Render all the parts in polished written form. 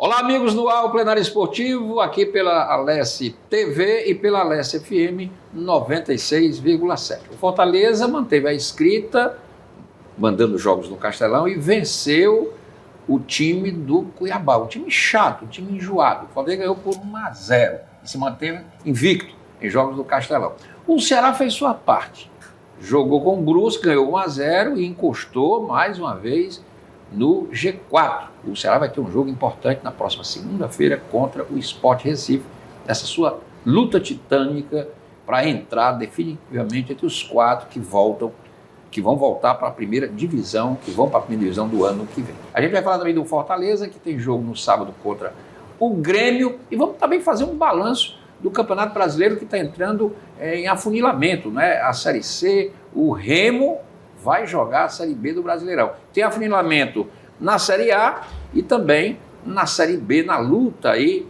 Olá, amigos do Ar, o Plenário Esportivo, aqui pela Alesse TV e pela Alesse FM 96,7. O Fortaleza manteve a escrita, mandando jogos no Castelão, e venceu o time do Cuiabá, um time chato, um time enjoado. O Fortaleza ganhou por 1-0 e se manteve invicto em jogos do Castelão. O Ceará fez sua parte, jogou com o Brusque, ganhou 1-0 e encostou mais uma vez no G4. O Ceará vai ter um jogo importante na próxima segunda-feira contra o Sport Recife, nessa sua luta titânica para entrar definitivamente entre os 4 que vão voltar para a primeira divisão, que vão para a primeira divisão do ano que vem. A gente vai falar também do Fortaleza, que tem jogo no sábado contra o Grêmio, e vamos também fazer um balanço do Campeonato Brasileiro que está entrando em afunilamento, né? A Série C, o Remo vai jogar a Série B do Brasileirão. Tem afunilamento na Série A e também na Série B, na luta aí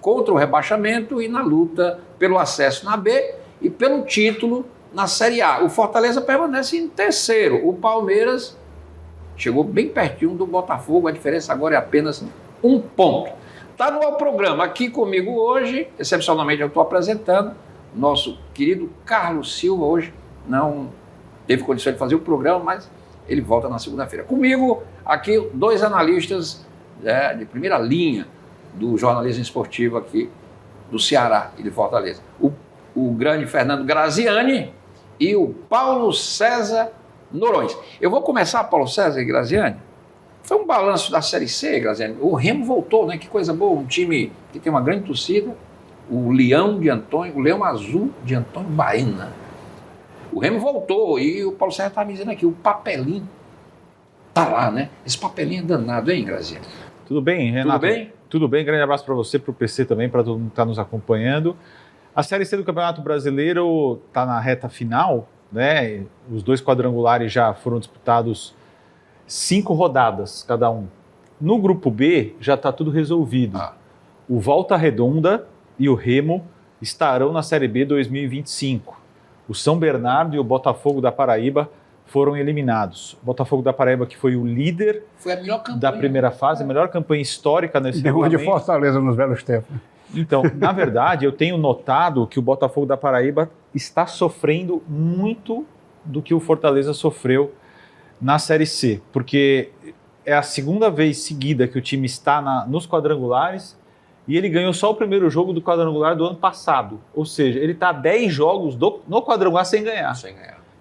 contra o rebaixamento e na luta pelo acesso na B e pelo título na Série A. O Fortaleza permanece em terceiro. O Palmeiras chegou bem pertinho do Botafogo, a diferença agora é apenas 1 ponto. Está no programa aqui comigo hoje, excepcionalmente eu estou apresentando, nosso querido Carlos Silva, hoje não teve condições de fazer o programa, mas ele volta na segunda-feira. Comigo, aqui, 2 analistas de primeira linha do jornalismo esportivo aqui do Ceará e de Fortaleza. O grande Fernando Graziani e o Paulo César Noronha. Eu vou começar, Paulo César e Graziani. Foi um balanço da Série C, Graziani. O Remo voltou, né? Que coisa boa, um time que tem uma grande torcida, o Leão Azul de Antônio Baena. O Remo voltou e o Paulo César está me dizendo aqui, o papelinho tá lá, né? Esse papelinho é danado, hein, Graziani? Tudo bem, Renato? Tudo bem? Tudo bem, grande abraço para você, para o PC também, para todo mundo que está nos acompanhando. A Série C do Campeonato Brasileiro está na reta final, né? Os 2 quadrangulares já foram disputados 5 rodadas cada um. No grupo B já está tudo resolvido. O Volta Redonda e o Remo estarão na Série B 2025. O São Bernardo e o Botafogo da Paraíba foram eliminados. O Botafogo da Paraíba, que foi o líder da primeira fase, a melhor campanha histórica nesse regulamento. Derrubou de Fortaleza nos velhos tempos. Então, na verdade, eu tenho notado que o Botafogo da Paraíba está sofrendo muito do que o Fortaleza sofreu na Série C, porque é a segunda vez seguida que o time está nos quadrangulares e ele ganhou só o primeiro jogo do quadrangular do ano passado. Ou seja, ele está 10 jogos no quadrangular sem ganhar.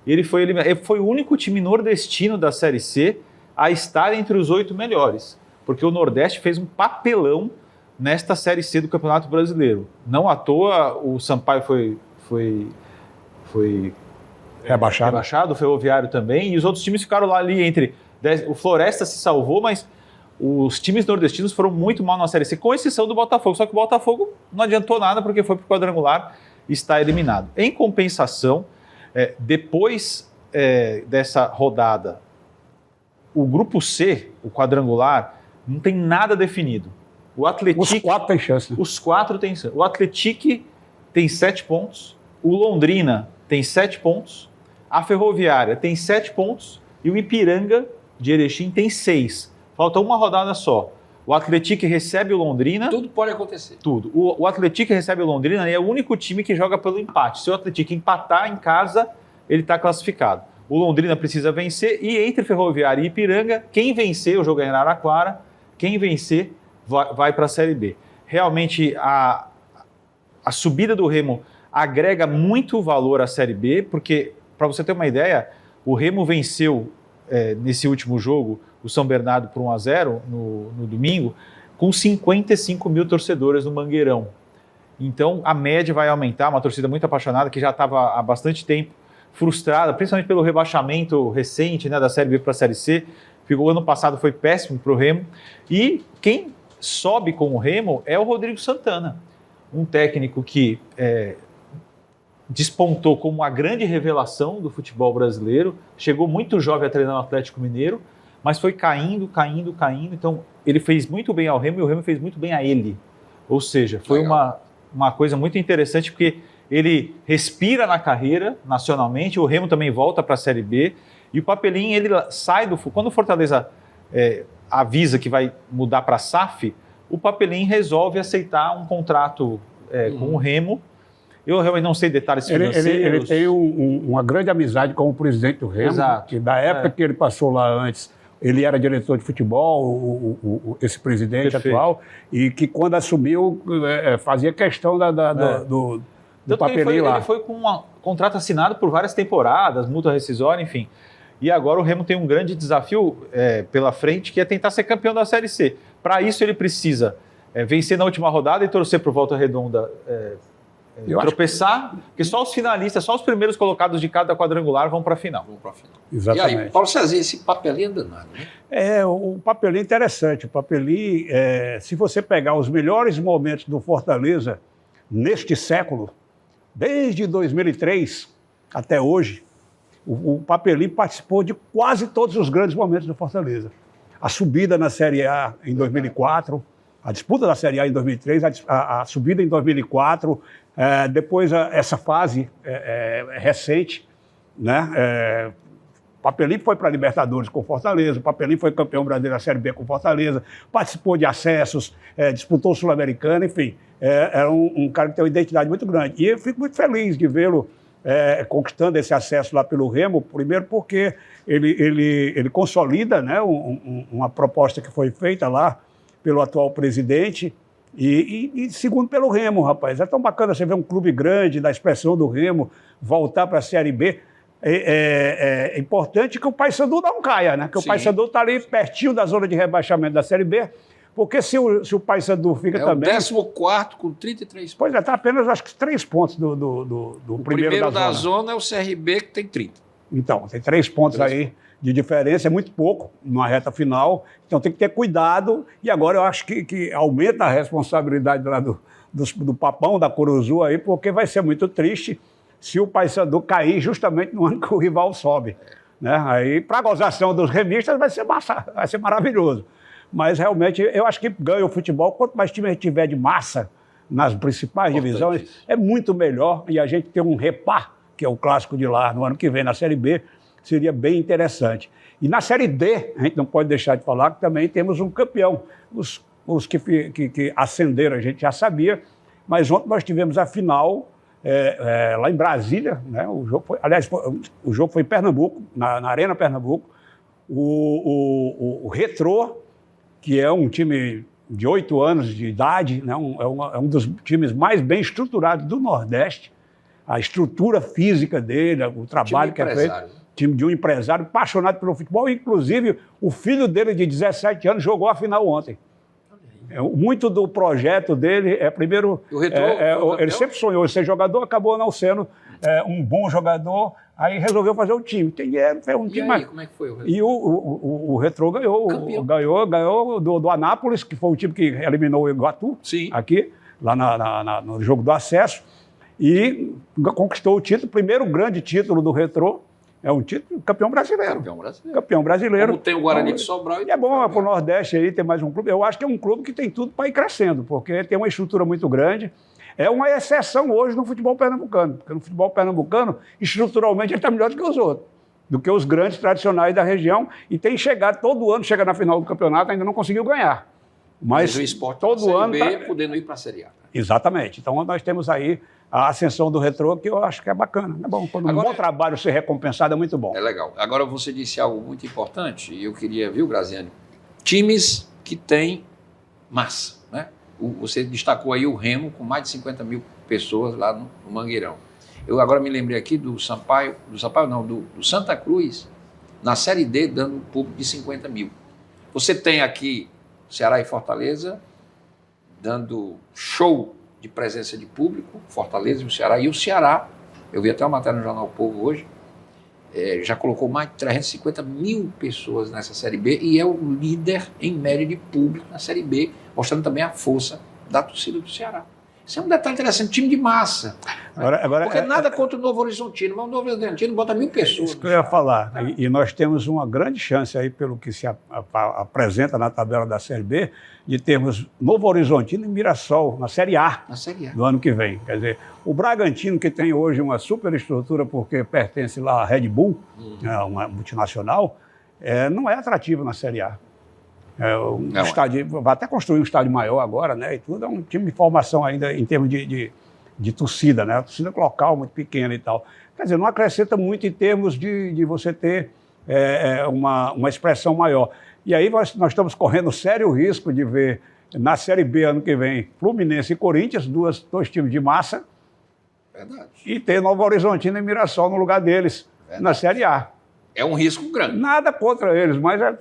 Ele foi eliminado. Ele foi o único time nordestino da Série C a estar entre os 8 melhores, porque o Nordeste fez um papelão nesta Série C do Campeonato Brasileiro. Não à toa o Sampaio foi rebaixado, o Ferroviário também, e os outros times ficaram lá ali entre... O Floresta se salvou, mas os times nordestinos foram muito mal na Série C, com exceção do Botafogo. Só que o Botafogo não adiantou nada porque foi para o quadrangular e está eliminado. Em compensação, depois dessa rodada, o grupo C, o quadrangular, não tem nada definido. Os 4 têm chance. Os 4 têm chance. O Atlético tem 7 pontos, o Londrina tem 7 pontos, a Ferroviária tem 7 pontos e o Ipiranga de Erechim tem 6. Falta uma rodada só. O Atlético recebe o Londrina. Tudo pode acontecer. Tudo. O Atlético recebe o Londrina e é o único time que joga pelo empate. Se o Atlético empatar em casa, ele está classificado. O Londrina precisa vencer e entre Ferroviária e Ipiranga, quem vencer, o jogo é em Araraquara, quem vencer vai para a Série B. Realmente a subida do Remo agrega muito valor à Série B, porque, para você ter uma ideia, o Remo venceu nesse último jogo o São Bernardo por 1-0 no domingo, com 55 mil torcedores no Mangueirão. Então a média vai aumentar, uma torcida muito apaixonada, que já estava há bastante tempo frustrada, principalmente pelo rebaixamento recente, né, da Série B para a Série C. O ano passado foi péssimo para o Remo. E quem sobe com o Remo é o Rodrigo Santana, um técnico que despontou como a grande revelação do futebol brasileiro, chegou muito jovem a treinar o Atlético Mineiro, mas foi caindo, então ele fez muito bem ao Remo e o Remo fez muito bem a ele. Ou seja, foi uma coisa muito interessante, porque ele respira na carreira nacionalmente, o Remo também volta para a Série B, e o Papelinho, ele sai quando o Fortaleza avisa que vai mudar para a SAF, o Papelim resolve aceitar um contrato com o Remo. Eu realmente não sei detalhes financeiros. Ele tem uma grande amizade com o presidente do Remo, Exato. que da época que ele passou lá antes, ele era diretor de futebol, esse presidente Perfeito. atual, e que quando assumiu fazia questão do Papelim lá. Ele foi com um contrato assinado por várias temporadas, multa rescisória, enfim. E agora o Remo tem um grande desafio pela frente, que é tentar ser campeão da Série C. Para isso ele precisa vencer na última rodada e torcer para o Volta Redonda tropeçar, porque só os finalistas, só os primeiros colocados de cada quadrangular vão para a final. Exatamente. E aí, Paulo César, esse papelinho é danado, né? O Papelim é interessante. O Papelim, se você pegar os melhores momentos do Fortaleza neste século, desde 2003 até hoje, o Papelim participou de quase todos os grandes momentos do Fortaleza. A subida na Série A em 2004, a disputa da Série A em 2003, a subida em 2004, depois essa fase recente, né? O Papelim foi para a Libertadores com Fortaleza, o Papelim foi campeão brasileiro da Série B com Fortaleza, participou de acessos, disputou o Sul-Americano, enfim, era um cara que tem uma identidade muito grande. E eu fico muito feliz de vê-lo conquistando esse acesso lá pelo Remo, primeiro porque ele consolida, né, uma proposta que foi feita lá pelo atual presidente, e segundo pelo Remo, rapaz. É tão bacana você ver um clube grande, da expressão do Remo, voltar para a Série B. É importante que o Paysandu não caia, né? Que Sim. O Paysandu está ali pertinho da zona de rebaixamento da Série B, porque se o Paysandu fica também... É o 14º com 33 pontos. Pois está apenas, acho que 3 pontos do primeiro da zona é o CRB, que tem 30. Então, tem 3 pontos aí de diferença, é muito pouco numa reta final, então tem que ter cuidado, e agora eu acho que aumenta a responsabilidade lá do Papão, da Curuzu aí, porque vai ser muito triste se o Paysandu cair justamente no ano que o rival sobe. Né? Aí, para a gozação dos remistas, vai ser maravilhoso. Mas realmente, eu acho que ganha o futebol, quanto mais time a gente tiver de massa nas principais divisões, é muito melhor, e a gente ter um repar, que é o clássico de lá, no ano que vem na Série B, seria bem interessante. E na Série D, a gente não pode deixar de falar que também temos um campeão. Os que ascenderam a gente já sabia, mas ontem nós tivemos a final lá em Brasília, né? O jogo foi em Pernambuco, na Arena Pernambuco. O Retrô, que é um time de 8 anos de idade, né? É um dos times mais bem estruturados do Nordeste. A estrutura física dele, o trabalho que é feito. Time de um empresário apaixonado pelo futebol, inclusive o filho dele de 17 anos jogou a final ontem. Muito do projeto dele primeiro, ele sempre sonhou em ser jogador, acabou não sendo um bom jogador, aí resolveu fazer o time. Tem dinheiro, fez um time. Aí, como é que foi o Retrô? E o Retrô ganhou do Anápolis, que foi o time que eliminou o Iguatu, Sim. aqui, lá no jogo do acesso, e conquistou o título, primeiro grande título do Retrô. É um título campeão brasileiro. Campeão brasileiro. Como tem o Guarani de Sobral. E é bom para o Nordeste aí ter mais um clube. Eu acho que é um clube que tem tudo para ir crescendo, porque tem uma estrutura muito grande. É uma exceção hoje no futebol pernambucano, porque no futebol pernambucano, estruturalmente, ele está melhor do que os outros, do que os grandes tradicionais da região, e tem chegado, todo ano, chega na final do campeonato, ainda não conseguiu ganhar. Mas o esporte todo ano B, podendo ir para a Série A. Exatamente. Então nós temos aí a ascensão do Retrô, que eu acho que é bacana. É bom. Quando agora, um bom trabalho ser recompensado é muito bom. É legal. Agora você disse algo muito importante, e eu queria, viu, Graziani? Times que têm massa, né? Você destacou aí o Remo, com mais de 50 mil pessoas lá no Mangueirão. Eu agora me lembrei aqui do Santa Cruz, na Série D, dando um público de 50 mil. Você tem aqui Ceará e Fortaleza, dando show de presença de público, Fortaleza e o Ceará. E o Ceará, eu vi até uma matéria no Jornal O Povo hoje, já colocou mais de 350 mil pessoas nessa Série B e é o líder em média de público na Série B, mostrando também a força da torcida do Ceará. Isso é um detalhe interessante, time de massa. Porque nada contra o Novo Horizontino, mas o Novo Horizontino bota 1.000 pessoas. Isso que eu ia falar. E nós temos uma grande chance aí, pelo que se apresenta na tabela da Série B, de termos Novo Horizontino e Mirassol na Série A, do ano que vem. Quer dizer, o Bragantino, que tem hoje uma superestrutura porque pertence lá à Red Bull, uma multinacional, não é atrativo na Série A. Estádio, vai até construir um estádio maior agora, né? E tudo é um time de formação ainda em termos de torcida, né? A torcida local muito pequena e tal. Quer dizer, não acrescenta muito em termos de você ter uma expressão maior. E aí nós estamos correndo sério risco de ver na Série B ano que vem Fluminense e Corinthians, dois times de massa. Verdade. E ter Novo Horizontino e Mirassol no lugar deles, na Série A. É um risco grande. Nada contra eles, mas é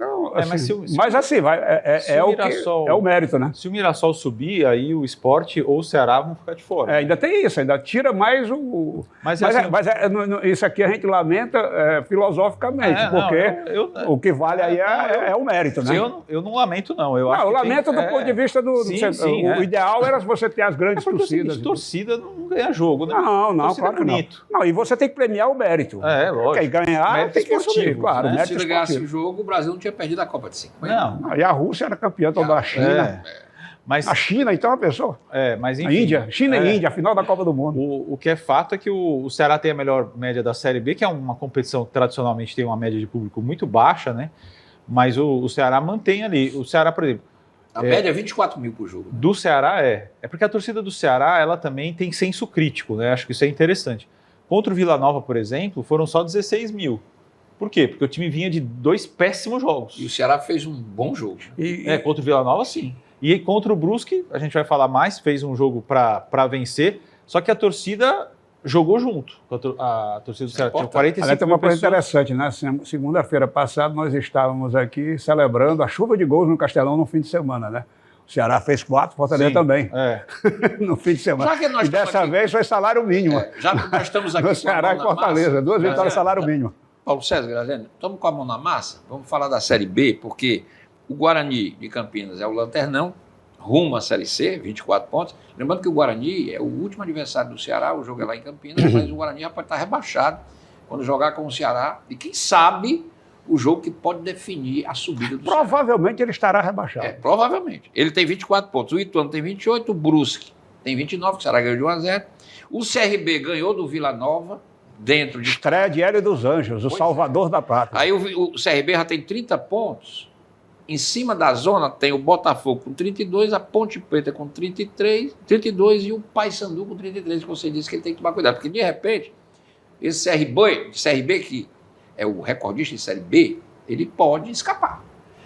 o mérito, né? Se o Mirassol subir, aí o Sport ou o Ceará vão ficar de fora. Ainda tem isso, ainda tira mais o... Mas isso aqui a gente lamenta filosoficamente, porque o que vale aí é o mérito, né? Eu não lamento, não. Eu lamento do ponto de vista do... o ideal era você ter as grandes torcidas. Torcida não ganha jogo, né? Não, claro que não. E você tem que premiar o mérito. Lógico. Quer ganhar, tem que subir, claro. Se ele ganhasse o jogo, o Brasil não tinha perdido a Copa de 50. Não. E a Rússia era campeã toda da China. Mas, a China, então, a pessoa. Mas enfim, a Índia. China e Índia, a final da Copa do Mundo. O que é fato é que o Ceará tem a melhor média da Série B, que é uma competição que tradicionalmente tem uma média de público muito baixa, né? Mas o Ceará mantém ali. O Ceará, por exemplo... A média é 24 mil por jogo. Do Ceará É porque a torcida do Ceará, ela também tem senso crítico, né? Acho que isso é interessante. Contra o Vila Nova, por exemplo, foram só 16 mil. Por quê? Porque o time vinha de 2 péssimos jogos. E o Ceará fez um bom jogo. Contra o Vila Nova, sim. E contra o Brusque, a gente vai falar mais, fez um jogo para vencer, só que a torcida jogou junto. A torcida do Ceará tinha 45 mil tem uma coisa pessoas. interessante, né? Segunda-feira passada nós estávamos aqui celebrando a chuva de gols no Castelão no fim de semana, né? O Ceará fez 4, Fortaleza também. No fim de semana. E dessa vez foi salário mínimo. Já que nós estamos aqui no Ceará e Fortaleza, 2 vitórias, salário mínimo. Paulo César, Graziano, estamos com a mão na massa, vamos falar da Série B, porque o Guarani de Campinas é o lanternão, rumo à Série C, 24 pontos. Lembrando que o Guarani é o último adversário do Ceará, o jogo é lá em Campinas, mas o Guarani já pode estar rebaixado quando jogar com o Ceará, e quem sabe o jogo que pode definir a subida do Ceará. Provavelmente ele estará rebaixado. Provavelmente. Ele tem 24 pontos, o Ituano tem 28, o Brusque tem 29, que o Ceará ganhou de 1-0. O CRB ganhou do Vila Nova, dentro de... Estreia de Hélio dos Anjos, o Salvador da Pátria. Aí o CRB já tem 30 pontos. Em cima da zona tem o Botafogo com 32, a Ponte Preta com 32 e o Paysandu com 33, que você disse que ele tem que tomar cuidado. Porque, de repente, esse CRB, que é o recordista de Série B, ele pode escapar.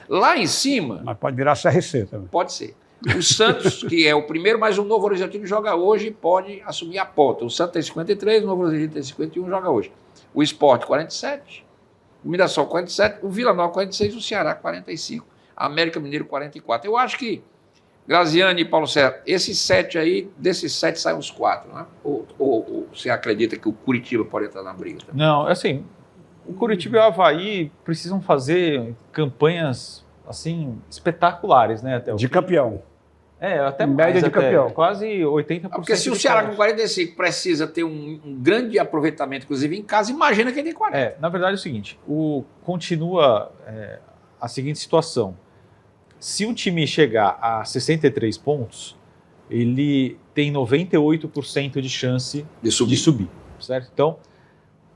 Lá em cima... Mas pode virar CRC também. Pode ser. O Santos, que é o primeiro, mas o Novo Horizontino joga hoje e pode assumir a ponta. O Santos tem 53, o Novo Horizontino tem 51, joga hoje. O Sport, 47, o Mirassol, 47, o Vila Nova, 46, o Ceará, 45, a América Mineiro, 44. Eu acho que, Graziano e Paulo César, esses 7 aí, desses 7 saem os 4, né? Ou você acredita que o Curitiba pode entrar na briga também? Não, assim, o Curitiba e o Avaí precisam fazer campanhas, assim, espetaculares, né? Até de campeão. Até média de campeão. Quase 80%. Porque se o Ceará com 45 precisa ter um grande aproveitamento, inclusive em casa, imagina quem tem 40. Na verdade é o seguinte, continua a seguinte situação. Se o time chegar a 63 pontos, ele tem 98% de chance de subir, certo? Então,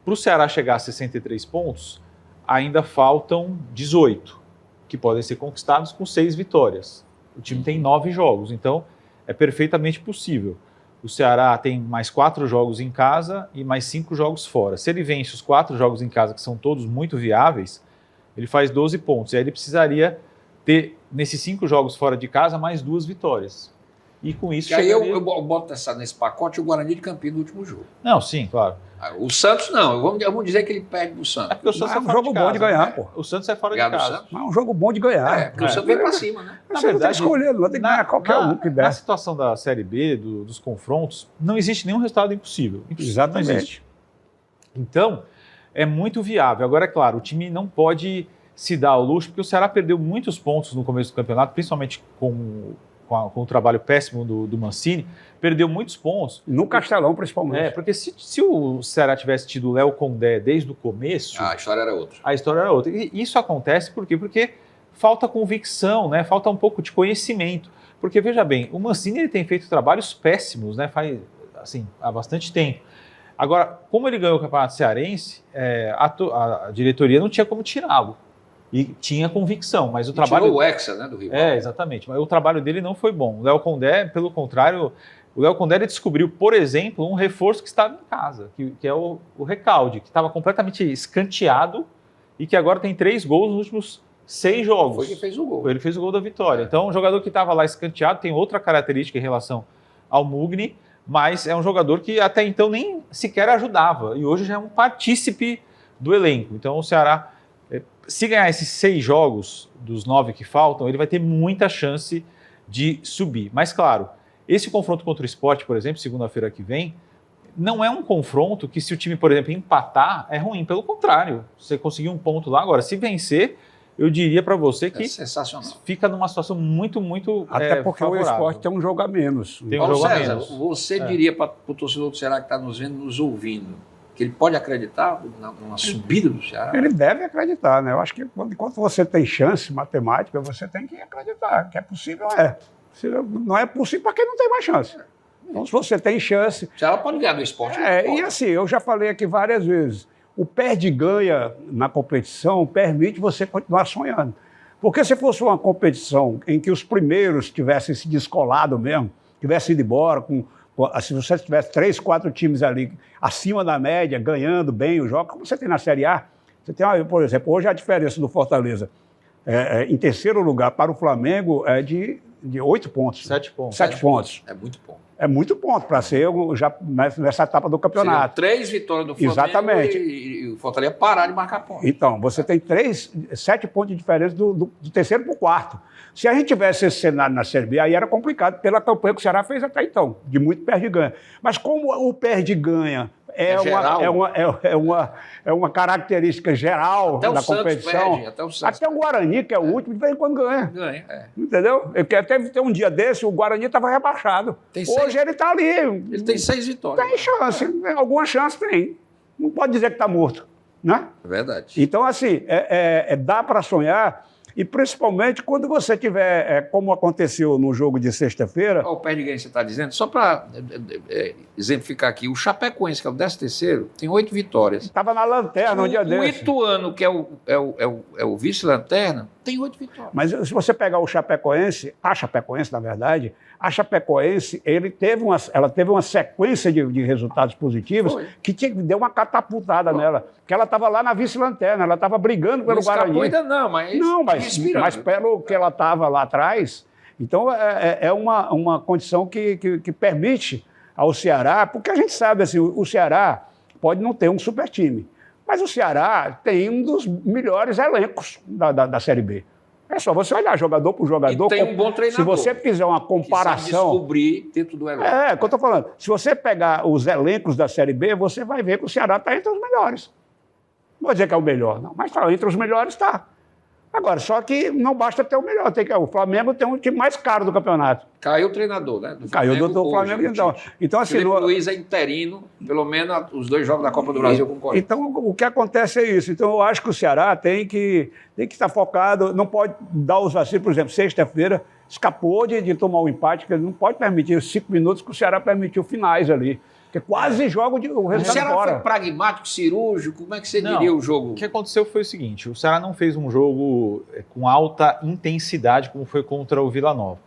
para o Ceará chegar a 63 pontos, ainda faltam 18, que podem ser conquistados com 6 vitórias. O time tem 9 jogos, então é perfeitamente possível. O Ceará tem mais 4 jogos em casa e mais 5 jogos fora. Se ele vence os 4 jogos em casa, que são todos muito viáveis, ele faz 12 pontos. E aí ele precisaria ter, nesses 5 jogos fora de casa, mais 2 vitórias. E com isso... E aí eu boto nesse pacote o Guarani de Campinas no último jogo. Não, sim, claro. O Santos não, vamos dizer que ele perde pro Santos. É porque o Santos é um jogo bom de ganhar, pô. O Santos é fora de casa. É um jogo bom de ganhar. Porque o Santos vem pra cima, né? Você não tem que escolher, não tem que ganhar qualquer um que der. Na situação da Série B, dos confrontos, não existe nenhum resultado impossível. Exatamente. Não existe. Então, é muito viável. Agora, é claro, o time não pode se dar ao luxo, porque o Ceará perdeu muitos pontos no começo do campeonato, principalmente com o trabalho péssimo do Mancini, perdeu muitos pontos. No Castelão, principalmente. Porque se o Ceará tivesse tido o Léo Condé desde o começo... A história era outra. A história era outra. E isso acontece por quê? Porque falta convicção, né? Falta um pouco de conhecimento. Porque, veja bem, o Mancini ele tem feito trabalhos péssimos, né? Há bastante tempo. Agora, como ele ganhou o Campeonato Cearense, a diretoria não tinha como tirá-lo. e tinha convicção, mas o E trabalho... tirou o Hexa, né, do rival. Exatamente, mas o trabalho dele não foi bom. O Léo Condé, pelo contrário, o Léo Condé ele descobriu, por exemplo, um reforço que estava em casa, que é o Recalde, que estava completamente escanteado e que agora tem 3 gols nos últimos 6 jogos. Foi quem fez o gol. Ele fez o gol da vitória. Então, um jogador que estava lá escanteado tem outra característica em relação ao Mugni, mas é um jogador que até então nem sequer ajudava e hoje já é um partícipe do elenco. Então, o Ceará, se ganhar esses 6 jogos dos 9 que faltam, ele vai ter muita chance de subir. Mas, claro, esse confronto contra o Sport, por exemplo, segunda-feira que vem, não é um confronto que, se o time, por exemplo, empatar, é ruim. Pelo contrário, você conseguir um ponto lá. Agora, se vencer, eu diria para você que sensacional. Fica numa situação muito Até porque favorável. o Sport tem um jogo a menos. Tem um Paulo jogo a César, menos. você diria para o torcedor do Ceará que está nos vendo, nos ouvindo, que ele pode acreditar numa subida do Ceará? Ele deve acreditar, né? Eu acho que enquanto você tem chance matemática, você tem que acreditar. Que é possível, é. Não é possível para quem não tem mais chance. Então, se você tem chance... O Ceará pode ganhar do Sport. E assim, eu já falei aqui várias vezes, o perde-ganha na competição permite você continuar sonhando. Porque se fosse uma competição em que os primeiros tivessem se descolado mesmo, tivessem ido embora, se você tivesse 3, 4 times ali acima da média, ganhando bem o jogo, como você tem na Série A, você tem, por exemplo, hoje a diferença do Fortaleza em terceiro lugar para o Flamengo é de 8 pontos. 7 pontos. 7 pontos. É muito bom. É muito ponto para ser já nessa etapa do campeonato. Seriam 3 vitórias do Flamengo. Exatamente. E o Fortaleza parar de marcar pontos. Então, você tem 7 pontos de diferença do terceiro para o quarto. Se a gente tivesse esse cenário na Série B, aí era complicado pela campanha que o Ceará fez até então, de muito perde-ganha. Mas como o perde-ganha é uma característica geral até da o Santos competição. Perde, até o Santos. Até o Guarani, que é o último, de vez em quando ganha. Ganha, Entendeu? Porque até ter um dia desse, o Guarani estava rebaixado. Hoje ele está ali. Ele tem 6 vitórias. Tem chance, alguma chance tem. Não pode dizer que está morto, né? É verdade. Então, assim, dá para sonhar, e principalmente quando você tiver, como aconteceu no jogo de sexta-feira... O perde-ganha você está dizendo, só para exemplificar aqui, o Chapecoense, que é o 13º, tem 8 vitórias. Estava na lanterna um dia desse. O Ituano, que é o vice-lanterna, tem 8 vitórias. Mas se você pegar o Chapecoense, a Chapecoense, na verdade, a Chapecoense, ela teve uma sequência de resultados positivos que deu uma catapultada nela. Porque ela estava lá na vice-lanterna, ela estava brigando pelo Guarani. Ainda não, mas pelo que ela estava lá atrás, então é uma condição que permite ao Ceará, porque a gente sabe, assim, o Ceará pode não ter um super time, mas o Ceará tem um dos melhores elencos da Série B. É só você olhar jogador por jogador. E tem um bom treinador. Se você fizer uma comparação... Que sabe descobrir dentro do elenco. É o que eu estou falando. Se você pegar os elencos da Série B, você vai ver que o Ceará está entre os melhores. Não vou dizer que é o melhor, não, mas tá, entre os melhores está. Agora, só que não basta ter o melhor. O Flamengo tem um time mais caro do campeonato. Caiu o treinador, né? Caiu do Flamengo, então. Então, assim, Felipe Luiz é interino, pelo menos os 2 jogos da Copa do Brasil com o Corinthians. Então, o que acontece é isso. Então, eu acho que o Ceará tem que estar focado, não pode dar os vacilos. Por exemplo, sexta-feira, escapou de tomar um empate, porque ele não pode permitir os 5 minutos que o Ceará permitiu finais ali. Porque quase joga o resultado O Ceará fora. foi pragmático, cirúrgico? Como é que você diria o jogo? O que aconteceu foi o seguinte, o Ceará não fez um jogo com alta intensidade como foi contra o Vila Nova.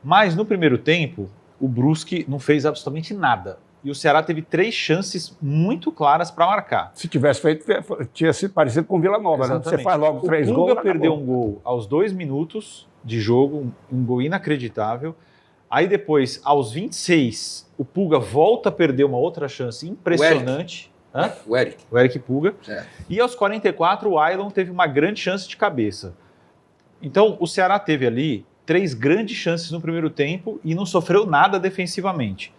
Mas no primeiro tempo, o Brusque não fez absolutamente nada. E o Ceará teve 3 chances muito claras para marcar. Se tivesse feito, tinha sido parecido com o Vila Nova, né? Você faz logo 3 gols. O Puga perdeu um gol aos 2 minutos de jogo, um gol inacreditável. Aí depois, aos 26, o Puga volta a perder uma outra chance impressionante. O Eric. O Eric Puga. É. E aos 44, o Ailon teve uma grande chance de cabeça. Então, o Ceará teve ali 3 grandes chances no primeiro tempo e não sofreu nada defensivamente.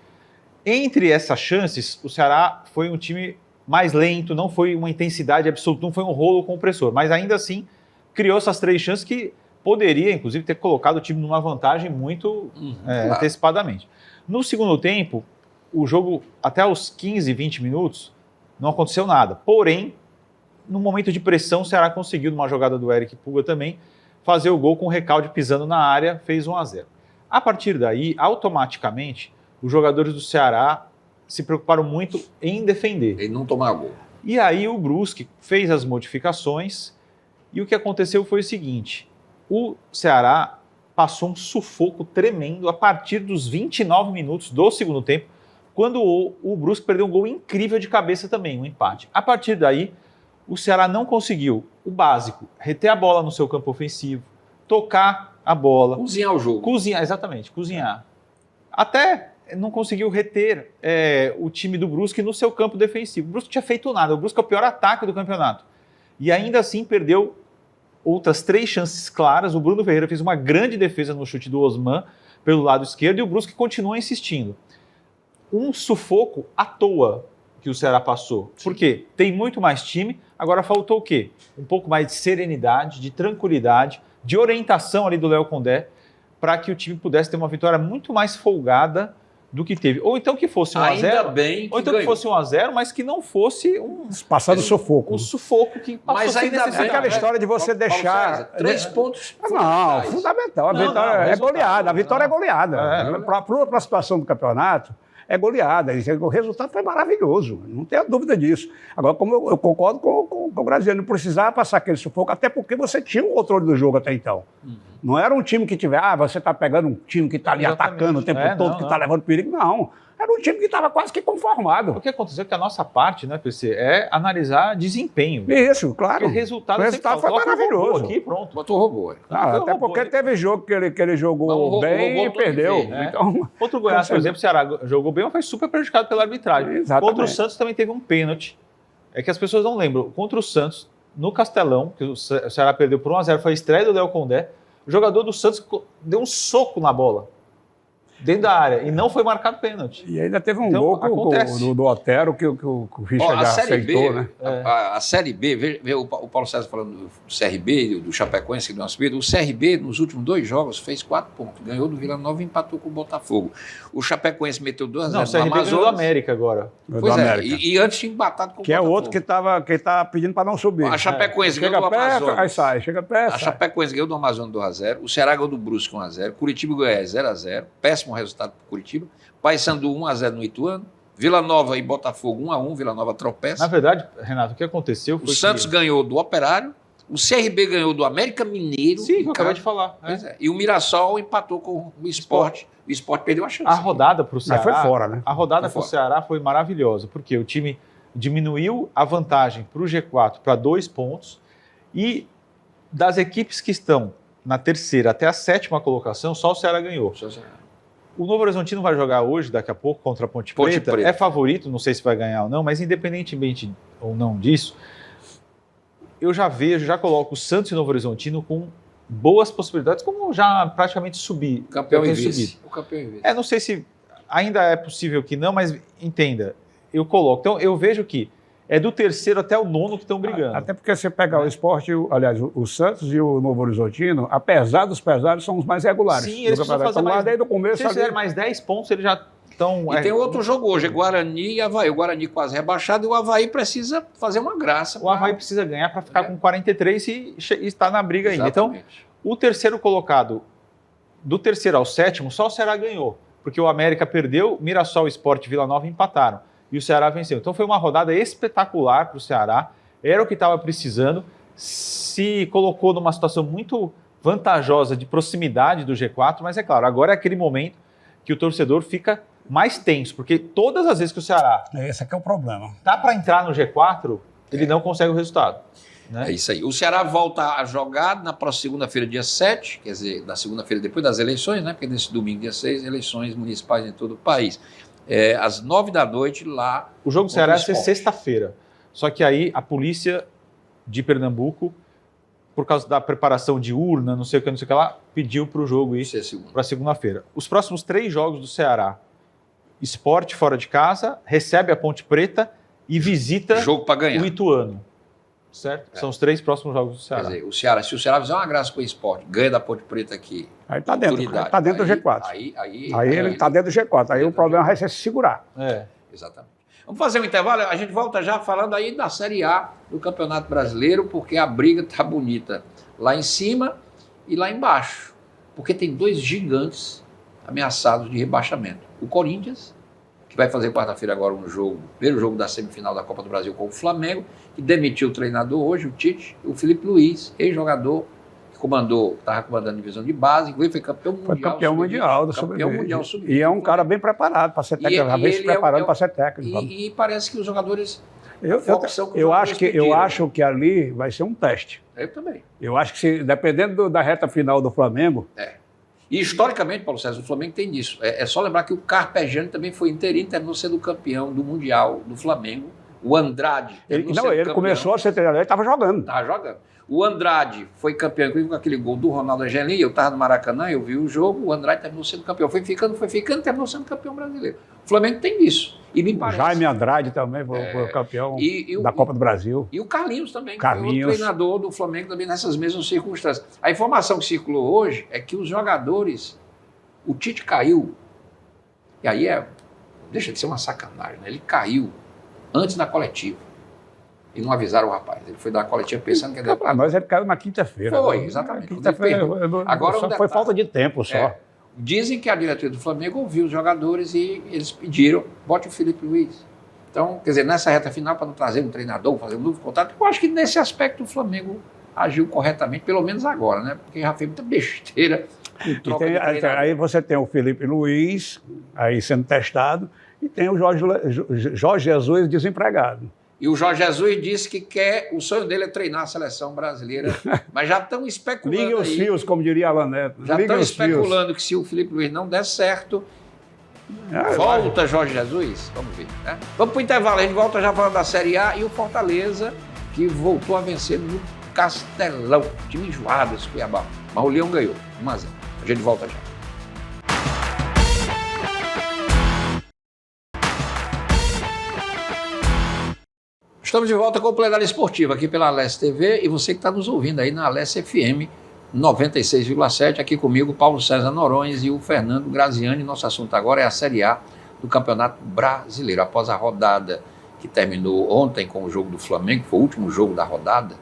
Entre essas chances, o Ceará foi um time mais lento, não foi uma intensidade absoluta, não foi um rolo compressor, mas ainda assim criou essas 3 chances que poderia, inclusive, ter colocado o time numa vantagem muito antecipadamente. No segundo tempo, o jogo, até os 15, 20 minutos, não aconteceu nada. Porém, no momento de pressão, o Ceará conseguiu, numa jogada do Eric Puga também, fazer o gol com o Recalde pisando na área, fez 1-0. A partir daí, automaticamente, os jogadores do Ceará se preocuparam muito em defender. Ele não tomar gol. E aí o Brusque fez as modificações E o que aconteceu foi o seguinte, o Ceará passou um sufoco tremendo a partir dos 29 minutos do segundo tempo, quando o Brusque perdeu um gol incrível de cabeça também, um empate. A partir daí, o Ceará não conseguiu o básico, reter a bola no seu campo ofensivo, tocar a bola. Cozinhar o jogo. Cozinhar, exatamente, cozinhar. Até não conseguiu reter o time do Brusque no seu campo defensivo. O Brusque tinha feito nada, o Brusque é o pior ataque do campeonato. E ainda assim perdeu outras 3 chances claras. O Bruno Ferreira fez uma grande defesa no chute do Osman pelo lado esquerdo e o Brusque continua insistindo. Um sufoco à toa que o Ceará passou. Sim. Por quê? Tem muito mais time, agora faltou o quê? Um pouco mais de serenidade, de tranquilidade, de orientação ali do Léo Condé, para que o time pudesse ter uma vitória muito mais folgada do que teve. Ou então que fosse 1-0. Ainda bem que ou então ganhou. que fosse 1-0, mas que não fosse Passando sufoco. um sufoco que passou Mas sem ainda necessidade. bem, Aquela história de você Paulo deixar... César, 3 pontos. Não, fundamentais. fundamental. A Não, vitória não, é resultado. goleada. A vitória é goleada. É. Para a situação do campeonato, é goleada. O resultado foi maravilhoso. Não tenho dúvida disso. Agora, como eu concordo com o Graziano, não precisava passar aquele sufoco, até porque você tinha o controle do jogo até então. Não era um time que tiver, você está pegando um time que está ali Exatamente. atacando o tempo todo, Não, que está levando perigo. Não. Era um time que estava quase que conformado. O que aconteceu é que a nossa parte, né, PC, é analisar desempenho. Isso, claro. Porque o resultado foi Coloca o maravilhoso. robô aqui, pronto. Botou robô. Até roubou, porque né? teve jogo que ele jogou Mas o bem robô e perdeu. todo veio, Então, Contra o Goiás, por exemplo, o Ceará jogou bem, mas foi super prejudicado pela arbitragem. Exatamente. Contra o Santos também teve um pênalti. É que as pessoas não lembram. Contra o Santos, no Castelão, que o Ceará perdeu por 1-0, foi a estreia do Léo Condé, o jogador do Santos deu um soco na bola, dentro da área, e não foi marcado pênalti. e ainda teve um Então, gol acontece. do Otero que o Richard Ó, a já Série aceitou, B, né? a Série B, vê o Paulo César falando do CRB, do Chapecoense que deu uma subida. O CRB, nos últimos 2 jogos, fez 4 pontos. Ganhou do Vila Nova e empatou com o Botafogo. O Chapecoense meteu 2-0 Não, o CRB ganhou do América agora. Do Pois é, América. e antes tinha empatado com o Que é Botafogo. outro que está pedindo para não subir. A Chapecoense Chega ganhou do perto, Amazonas. aí sai. Chega perto, A sai. Chapecoense ganhou do Amazonas 2-0, o Ceará ganhou do Brusque 1-0, Curitiba e Goiás 0-0, péssimo resultado para o Curitiba, Paysandu 1-0 no Ituano, Vila Nova e Botafogo 1-1, Vila Nova tropeça, Na verdade, Renato, o que aconteceu foi o Santos ganhou do Operário, o CRB ganhou do América Mineiro, Sim, em que eu acabei casa. de falar. Pois é. E o Mirassol empatou com o Sport, o Sport perdeu a chance. A rodada para o Ceará... Mas foi fora, né? A rodada Foi para o fora. Ceará foi maravilhosa, porque o time diminuiu a vantagem para o G4 para 2 pontos e das equipes que estão na terceira até a 7ª colocação, só o Ceará ganhou. O Novo Horizontino vai jogar hoje, daqui a pouco, contra a Ponte Preta. É favorito, não sei se vai ganhar ou não, mas independentemente ou não disso, eu já coloco o Santos e Novo Horizontino com boas possibilidades, como já praticamente subir. Campeão já e tem vice. subido. O campeão e vice. Não sei se ainda é possível que não, mas entenda, eu coloco. Então, eu vejo que é do terceiro até o 9º que estão brigando. Até porque você pegar o Sport, aliás, o Santos e o Novo Horizontino, apesar dos pesares, são os mais regulares. Sim, eles precisam fazer então, lá mais... desde o Se começo eles fizerem ali... mais 10 pontos, eles já estão... E tem outro jogo hoje, Guarani e Avaí. O Guarani quase rebaixado e o Avaí precisa fazer uma graça. O Avaí precisa ganhar para ficar com 43 e estar na briga ainda. Então, Exatamente. o terceiro colocado, do terceiro ao 7º, só o Ceará ganhou. Porque o América perdeu, Mirassol, Sport e Vila Nova empataram. E o Ceará venceu. Então foi uma rodada espetacular para o Ceará. Era o que estava precisando. Se colocou numa situação muito vantajosa de proximidade do G4, mas é claro, agora é aquele momento que o torcedor fica mais tenso, porque todas as vezes que o Ceará Esse aqui é o problema. tá para entrar no G4, ele não consegue o resultado. Né? É isso aí. O Ceará volta a jogar na próxima segunda-feira, dia 7, quer dizer, na segunda-feira depois das eleições, né? Porque nesse domingo, dia 6, eleições municipais em todo o país. Às 9 da noite, lá. O jogo do Ceará ia ser Esporte. sexta-feira. Só que aí a polícia de Pernambuco, por causa da preparação de urna, não sei o que lá, pediu para o jogo ir Isso é segunda. para segunda-feira. Os próximos 3 jogos do Ceará: Sport fora de casa, recebe a Ponte Preta e visita Jogo para ganhar. o Ituano. Certo? São os 3 próximos jogos do Quer Ceará. dizer, se o Ceará fizer uma graça com o esporte, ganha da Ponte Preta aqui. Aí está dentro, autoridade. tá dentro do G4. Aí Aí ele está dentro do G4. Aí o problema vai ser se segurar. Exatamente. Vamos fazer um intervalo, a gente volta já falando aí da Série A do Campeonato Brasileiro, porque a briga tá bonita lá em cima e lá embaixo. Porque tem 2 gigantes ameaçados de rebaixamento. O Corinthians, que vai fazer quarta-feira agora um jogo, primeiro jogo da semifinal da Copa do Brasil com o Flamengo, que demitiu o treinador hoje, o Tite, o Felipe Luiz, ex-jogador, que estava comandando a divisão de base, que foi campeão mundial. Foi campeão mundial do Sub-20. E é um cara bem preparado para ser técnico, já vem se preparando para ser técnico. E parece que os jogadores... Eu acho que ali vai ser um teste. Eu também. Eu acho que, dependendo da reta final do Flamengo... E historicamente, Paulo César, o Flamengo tem disso. É só lembrar que o Carpegiani também foi interino, terminou sendo campeão do Mundial do Flamengo. O Andrade... Ele começou a ser treinador, ele estava jogando. Estava jogando. O Andrade foi campeão, inclusive com aquele gol do Ronaldo Angelim. Eu estava no Maracanã, eu vi o jogo, o Andrade terminou sendo campeão. Foi ficando, terminou sendo campeão brasileiro. O Flamengo tem isso. E me parece... Jaime Andrade também foi campeão da Copa do Brasil. E o Carlinhos também, que foi o treinador do Flamengo também nessas mesmas circunstâncias. A informação que circulou hoje é que os jogadores... O Tite caiu, e aí deixa de ser uma sacanagem, né? Ele caiu antes da coletiva. E não avisaram o rapaz. Ele foi dar a coletiva pensando que... Mas ele caiu na quinta-feira. Foi, exatamente. Quinta-feira. Agora só foi falta de tempo só. Dizem que a diretoria do Flamengo ouviu os jogadores e eles pediram, bote o Felipe Luiz. Então, quer dizer, nessa reta final, para não trazer um treinador, fazer um novo contrato, eu acho que nesse aspecto o Flamengo agiu corretamente, pelo menos agora, né? Porque já fez muita besteira. Aí você tem o Felipe Luiz aí sendo testado e tem o Jorge Jesus desempregado. E o Jorge Jesus disse que o sonho dele é treinar a seleção brasileira, mas já estão especulando. Liguem os fios, como diria Alan Neto. Já estão especulando que se o Felipe Luiz não der certo, volta Jorge Jesus. Vamos ver, né? Vamos para o intervalo, a gente volta já falando da Série A e o Fortaleza, que voltou a vencer no Castelão. Time enjoado esse Cuiabá. Mas o Leão ganhou, 1-0. A gente volta já. Estamos de volta com o Plenária Esportiva aqui pela Alesse TV e você que está nos ouvindo aí na Alesse FM 96,7, aqui comigo Paulo César Noronha e o Fernando Graziani. Nosso assunto agora é a Série A do Campeonato Brasileiro. Após a rodada que terminou ontem com o jogo do Flamengo, que foi o último jogo da rodada,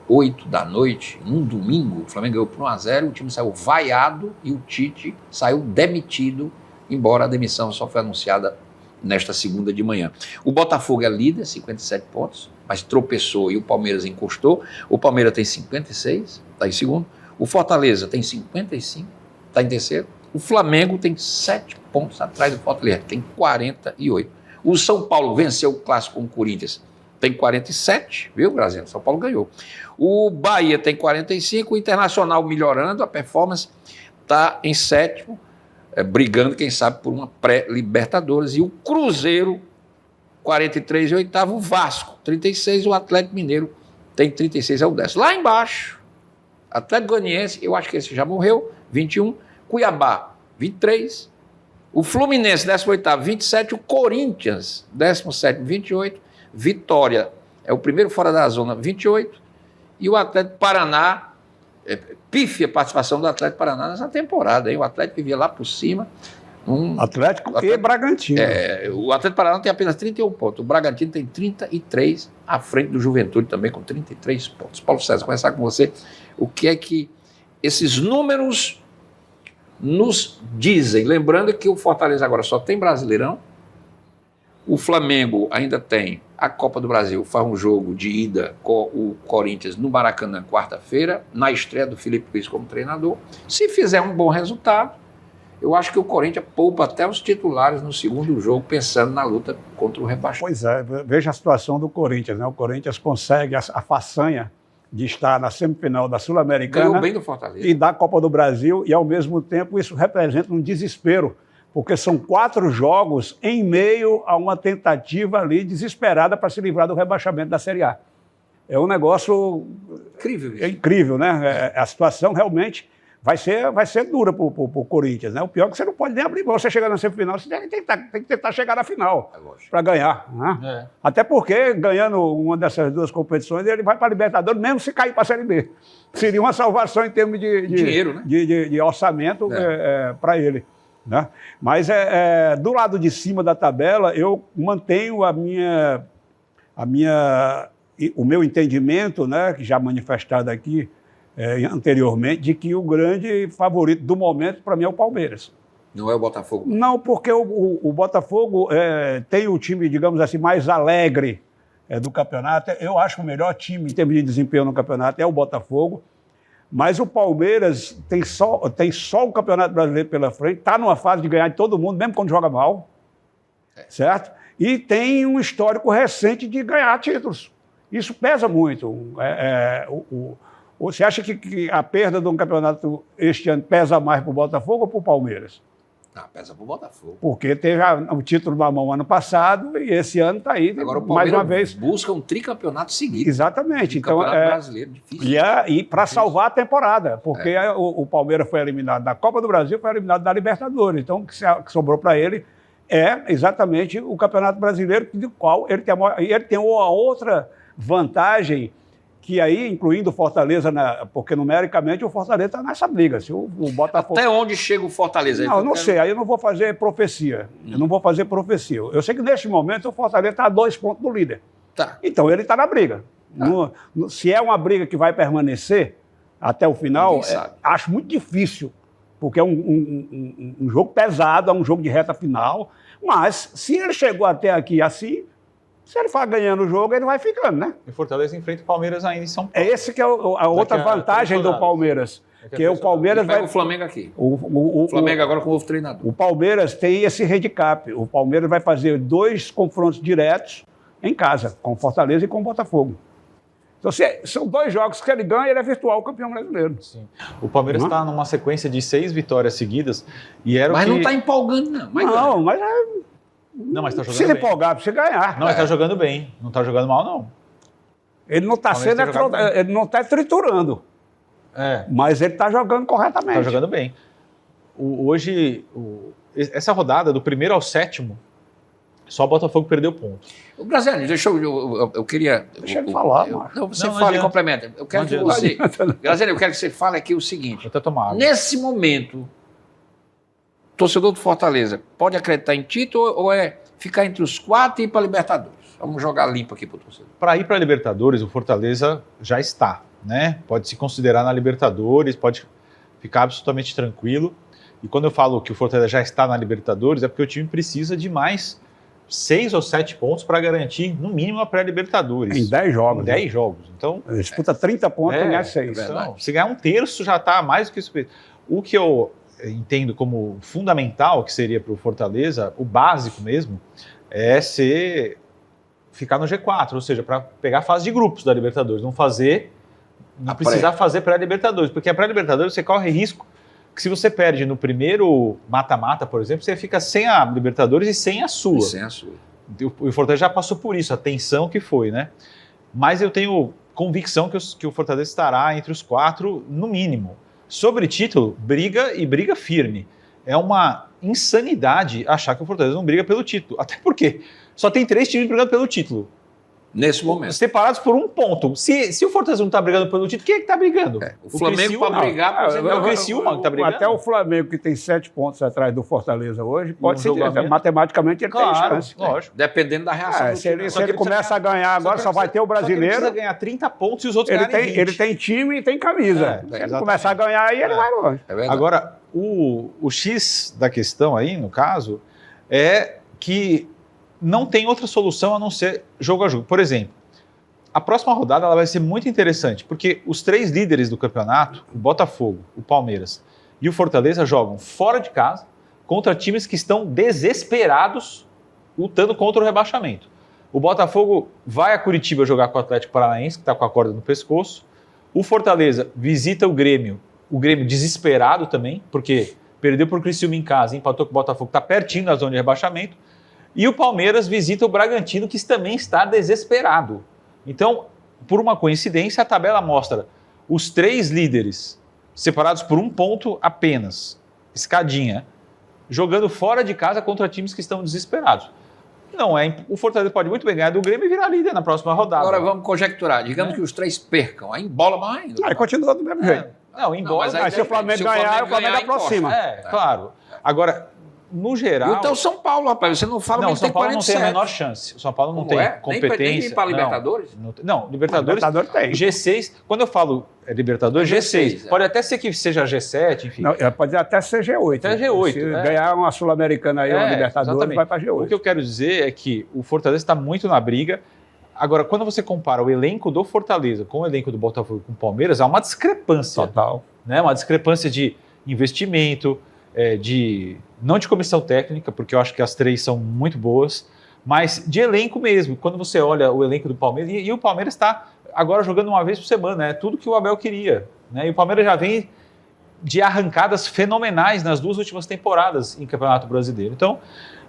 8 da noite, num domingo, o Flamengo ganhou por 1-0, o time saiu vaiado e o Tite saiu demitido, embora a demissão só foi anunciada nesta segunda de manhã. O Botafogo é líder, 57 pontos, mas tropeçou e o Palmeiras encostou. O Palmeiras tem 56, está em segundo. O Fortaleza tem 55, está em terceiro. O Flamengo tem 7 pontos atrás do Fortaleza, tem 48. O São Paulo venceu o clássico com o Corinthians, tem 47, viu, Graziano? São Paulo ganhou. O Bahia tem 45, o Internacional melhorando, a performance está em sétimo, brigando, quem sabe, por uma pré-Libertadores. E o Cruzeiro, 43 e oitavo, o Vasco, 36, o Atlético Mineiro tem 36, é o 10º. Lá embaixo, Atlético Goianiense, eu acho que esse já morreu, 21, Cuiabá, 23, o Fluminense, 18º, 27, o Corinthians, 17º, 28, Vitória, é o primeiro fora da zona, 28, e o Atlético Paraná, pífia participação do Atlético Paraná nessa temporada, hein? O Atlético vivia lá por cima. Atlético e Bragantino. O Atlético Paraná tem apenas 31 pontos, o Bragantino tem 33, à frente do Juventude também com 33 pontos. Paulo César, começar com você, o que é que esses números nos dizem? Lembrando que o Fortaleza agora só tem Brasileirão, o Flamengo ainda tem a Copa do Brasil, faz um jogo de ida com o Corinthians no Maracanã quarta-feira, na estreia do Felipe Luiz como treinador. Se fizer um bom resultado, eu acho que o Corinthians poupa até os titulares no segundo jogo, pensando na luta contra o rebaixamento. Pois é, veja a situação do Corinthians, né? O Corinthians consegue a façanha de estar na semifinal da Sul-Americana. Ganhou bem do Fortaleza. E da Copa do Brasil, e ao mesmo tempo isso representa um desespero, porque são 4 jogos em meio a uma tentativa ali desesperada para se livrar do rebaixamento da Série A. É um negócio incrível isso. É incrível, né? A situação realmente vai ser dura para o Corinthians, né? O pior é que você não pode nem abrir mão. Você chegar na semifinal, você tem que tentar chegar na final para ganhar. Né? Até porque, ganhando uma dessas duas competições, ele vai para a Libertadores, mesmo se cair para a Série B. Seria uma salvação em termos de dinheiro, né? de orçamento para ele. Né? Mas do lado de cima da tabela, eu mantenho o meu entendimento, né, que já manifestado aqui anteriormente, de que o grande favorito do momento, para mim, é o Palmeiras. Não é o Botafogo? Não, porque o Botafogo tem o time, digamos assim, mais alegre do campeonato. Eu acho que o melhor time em termos de desempenho no campeonato é o Botafogo. Mas o Palmeiras tem só o Campeonato Brasileiro pela frente, está numa fase de ganhar de todo mundo, mesmo quando joga mal, certo? E tem um histórico recente de ganhar títulos. Isso pesa muito. Você acha que a perda de um campeonato este ano pesa mais para o Botafogo ou para o Palmeiras? Pesa para o Botafogo. Porque teve o título na mão ano passado e esse ano está aí, agora, o mais uma vez. Busca um tricampeonato seguido. Exatamente. Então, campeonato brasileiro, difícil. E para salvar a temporada, porque o Palmeiras foi eliminado da Copa do Brasil, foi eliminado da Libertadores. Então, o que sobrou para ele é exatamente o Campeonato Brasileiro, do qual ele tem uma outra vantagem, que aí, incluindo o Fortaleza, porque numericamente o Fortaleza está nessa briga. Se o Botafogo... Até onde chega o Fortaleza? Não sei, aí eu não vou fazer profecia. Eu sei que neste momento o Fortaleza está a 2 pontos do líder. Tá. Então ele está na briga. Se é uma briga que vai permanecer até o final, acho muito difícil, porque é um jogo pesado, é um jogo de reta final, mas se ele chegou até aqui assim, se ele for ganhando o jogo, ele vai ficando, né? E Fortaleza enfrenta o Palmeiras ainda em São Paulo. Esse que é a outra vantagem do Palmeiras. Que o Palmeiras vai... o Flamengo aqui. O Flamengo agora com o novo treinador. O Palmeiras tem esse handicap. O Palmeiras vai fazer 2 confrontos diretos em casa, com o Fortaleza e com o Botafogo. Então, são 2 jogos que ele ganha, ele é virtual campeão brasileiro. Sim. O Palmeiras está numa sequência de 6 vitórias seguidas. Mas não está empolgando, não. Mas está jogando bem. Se ele empolgar, precisa ganhar. Não, ele está jogando bem. Não está jogando mal, não. Ele não está ele não está triturando. Mas ele está jogando corretamente. Está jogando bem. Essa rodada, do 1º ao 7º, só o Botafogo perdeu ponto. O Graziani, eu queria... Deixa ele falar, Você fala e complementa. Eu quero que você... Graziani, eu quero que você fale aqui o seguinte. Vou até tomar água. Nesse momento, torcedor do Fortaleza pode acreditar em título ou é ficar entre os 4 e ir para a Libertadores? Vamos jogar limpo aqui para o torcedor. Para ir para a Libertadores, o Fortaleza já está, né? Pode se considerar na Libertadores, pode ficar absolutamente tranquilo. E quando eu falo que o Fortaleza já está na Libertadores, é porque o time precisa de mais 6 ou 7 pontos para garantir, no mínimo, a pré-Libertadores. Em 10 jogos. Em 10 jogos. Então, ele disputa 30 pontos e ganha 6. Então, se ganhar 1/3, já está mais do que isso. O que eu entendo como fundamental, que seria para o Fortaleza, o básico mesmo, é ficar no G4, ou seja, para pegar a fase de grupos da Libertadores, não precisar fazer pré-Libertadores, porque a pré-Libertadores você corre risco que se você perde no primeiro mata-mata, por exemplo, você fica sem a Libertadores e sem a sua. O Fortaleza já passou por isso, a tensão que foi, né? Mas eu tenho convicção que o Fortaleza estará entre os 4, no mínimo. Sobre título, briga firme. É uma insanidade achar que o Fortaleza não briga pelo título. Até porque só tem 3 times brigando pelo título. Nesse momento. Separados por 1 ponto. Se o Fortaleza não está brigando pelo título, quem é que está brigando? O Flamengo para brigar... É o Criciúma que está brigando. Até o Flamengo, que tem 7 pontos atrás do Fortaleza hoje, pode ser matematicamente ele tem chance. Lógico. Dependendo da reação. Se ele começa a ganhar agora, só vai ter o brasileiro. Ele precisa ganhar 30 pontos e os outros ganharem 20. Ele tem time e tem camisa. Se ele começar a ganhar, aí ele vai longe. Agora, o X da questão aí, no caso, é que não tem outra solução a não ser jogo a jogo. Por exemplo, a próxima rodada ela vai ser muito interessante, porque os 3 líderes do campeonato, o Botafogo, o Palmeiras e o Fortaleza, jogam fora de casa contra times que estão desesperados lutando contra o rebaixamento. O Botafogo vai a Curitiba jogar com o Atlético Paranaense, que está com a corda no pescoço. O Fortaleza visita o Grêmio desesperado também, porque perdeu por Criciúma em casa, empatou com o Botafogo, está pertinho da zona de rebaixamento. E o Palmeiras visita o Bragantino, que também está desesperado. Então, por uma coincidência, a tabela mostra os 3 líderes separados por 1 ponto apenas, escadinha, jogando fora de casa contra times que estão desesperados. O Fortaleza pode muito bem ganhar do Grêmio e virar líder na próxima rodada. Agora vamos conjecturar. Digamos que os 3 percam. Aí embola mais. Aí continua do mesmo jeito. Embola. Mas se o Flamengo ganhar, o Flamengo aproxima. Claro. Agora, no geral... E então São Paulo, rapaz, você não fala, Não, o mas São tem Paulo não tem 47. a menor chance. O São Paulo não Como tem é? competência. Nem para Libertadores? Não, Libertadores tem. G6, quando eu falo Libertadores, G6. É. Pode até ser que seja G7, enfim. Não, pode até ser G8. Até G8, Se é. ganhar uma Sul-Americana aí, uma Libertadores, exatamente. vai para G8. O que eu quero dizer é que o Fortaleza está muito na briga. Agora, quando você compara o elenco do Fortaleza com o elenco do Botafogo com o Palmeiras, há uma discrepância. Total. Né? Uma discrepância de investimento, não de comissão técnica, porque eu acho que as três são muito boas, mas de elenco mesmo. Quando você olha o elenco do Palmeiras, e o Palmeiras está agora jogando uma vez por semana, é tudo que o Abel queria. Né? E o Palmeiras já vem de arrancadas fenomenais nas 2 últimas temporadas em Campeonato Brasileiro. Então,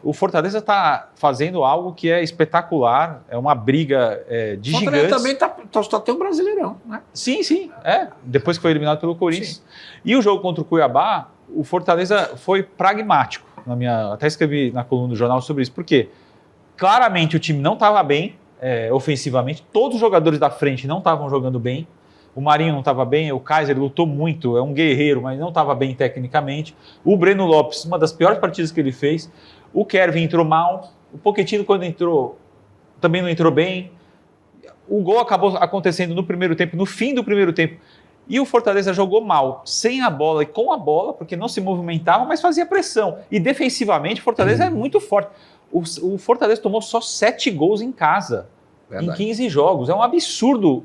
o Fortaleza está fazendo algo que é espetacular, é uma briga de gigantes. Também só tem um Brasileirão, né? Sim. Depois que foi eliminado pelo Corinthians. Sim. E o jogo contra o Cuiabá, o Fortaleza foi pragmático. Até escrevi na coluna do jornal sobre isso. Por quê? Claramente o time não estava bem ofensivamente. Todos os jogadores da frente não estavam jogando bem. O Marinho não estava bem, o Kaiser lutou muito, é um guerreiro, mas não estava bem tecnicamente. O Breno Lopes, uma das piores partidas que ele fez. O Kervin entrou mal. O Pochettino, quando entrou, também não entrou bem. O gol acabou acontecendo no primeiro tempo, no fim do primeiro tempo. E o Fortaleza jogou mal, sem a bola e com a bola, porque não se movimentava, mas fazia pressão. E defensivamente, o Fortaleza é muito forte. O Fortaleza tomou só 7 gols em casa. Verdade. Em 15 jogos. É um absurdo